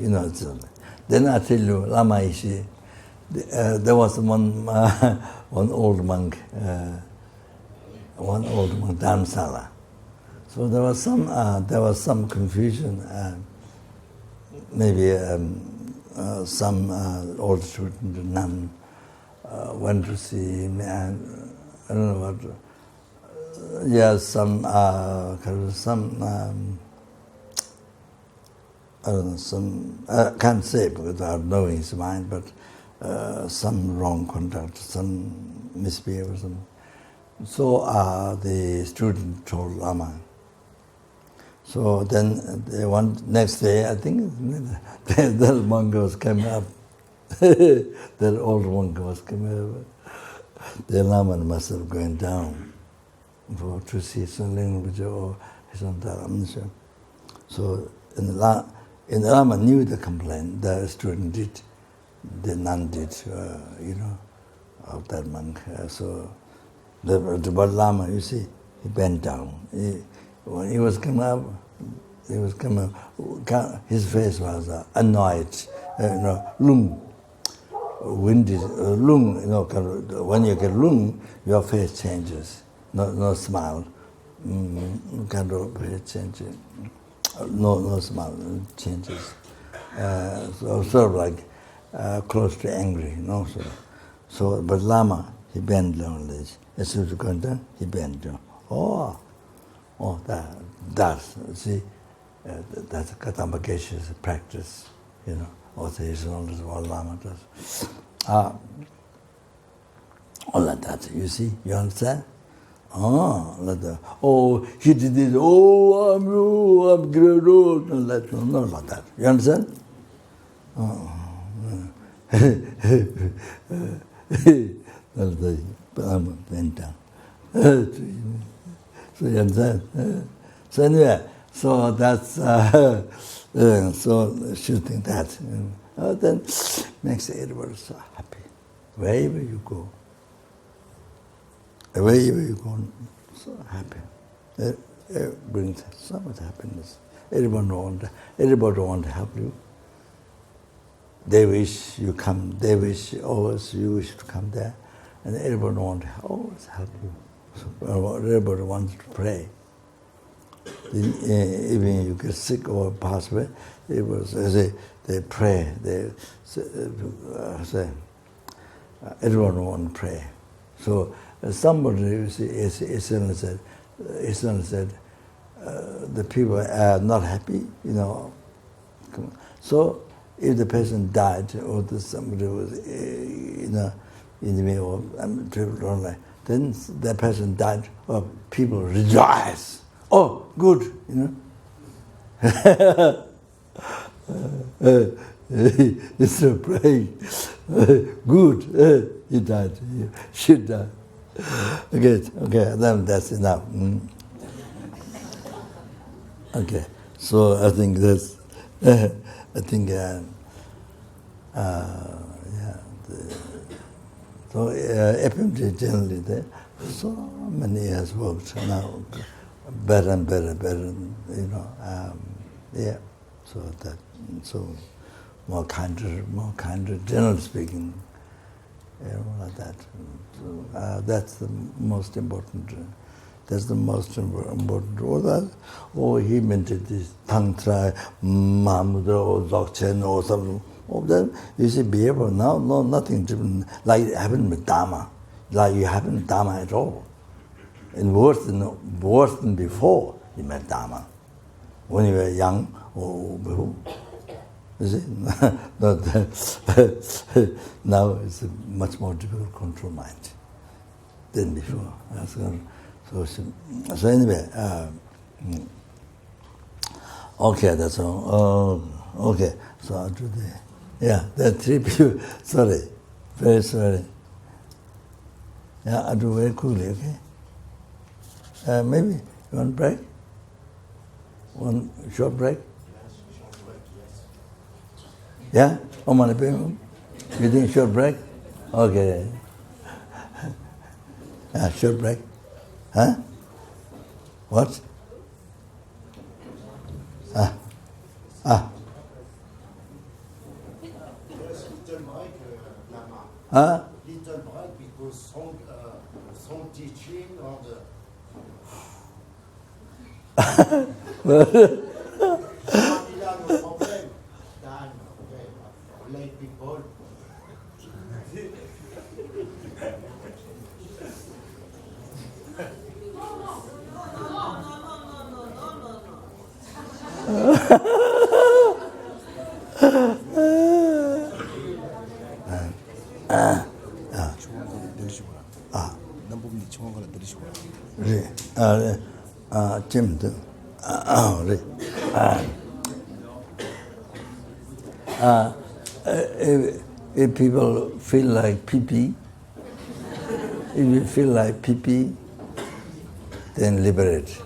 Then I tell you, Lama Ishi, there was one old monk, Dhamsala. So there was some confusion. Maybe some old student nun went to see him, and I don't know what. Some I don't know, I can't say because I don't know his mind, but some wrong conduct, some misbehavior. So the student told Lama, So then next day, I think, that monk was coming up. That old monk was coming up. The Lama must have gone down to see some language or something. I'm not sure. So the Lama knew the complaint the student did, the nun did, of that monk. So the Lama, you see, he bent down. When he was coming up, his face was annoyed, lung. Wind is lung, when you get lung, your face changes, no smile, kind of face changes, no smile changes. So sort of like close to angry, So, but Lama, he bent down this. As soon as he went down, he bent down. That's that's a Katambakesha's practice, Also, it's all what Lama does. All like that, you see, you understand? Like that. He did it, I'm great, no, like that. You understand? Lama went down. So you understand? So anyway, so that's so shooting that. Then makes everybody so happy. Wherever you go, so happy. It brings so much happiness. Everybody want to help you. They wish you come. They wish always you wish to come there, and everybody want to always help you. So everybody wants to pray. Even you get sick or pass away, they pray. They say everyone want to pray. So somebody Islam said, the people are not happy, So if the person died or somebody was, in the middle of trouble, then that person died, or people rejoice. Oh, good, It's a praying. Good, he died, she died. Okay, then that's enough. Okay, so I think that's, so FPMT generally there, so many years worked now, better and better, so more kinder, generally speaking, like that. So, that's the most important. That's the most important. Or he invented this Tantra, Mahamudra, or Dzogchen, or something. Of them, you see, behavior now, no, nothing different. Like it happened with Dharma, like you haven't Dharma at all. And worse than before you met Dharma. When you were young, before. You see, now it's much more difficult to control mind than before. So anyway, okay, that's all. Okay, so I'll do the. Yeah, there are 3 people. Sorry, very sorry. Yeah, I'll do very quickly, okay? Maybe you want break? One short break? Yeah? Oh, my people? You think short break? Okay. Short break? Huh? What? Little break because strong teaching or the. No problem. Time, okay, for late people. Jim, Oh, really? If people feel like pee-pee, if you feel like pee-pee, then liberate.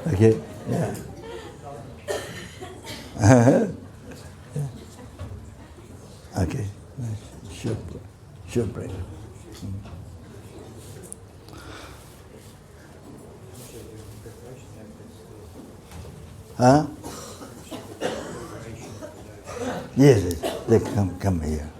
Okay? Yeah. Okay. Should break. Huh? Yes, they come here.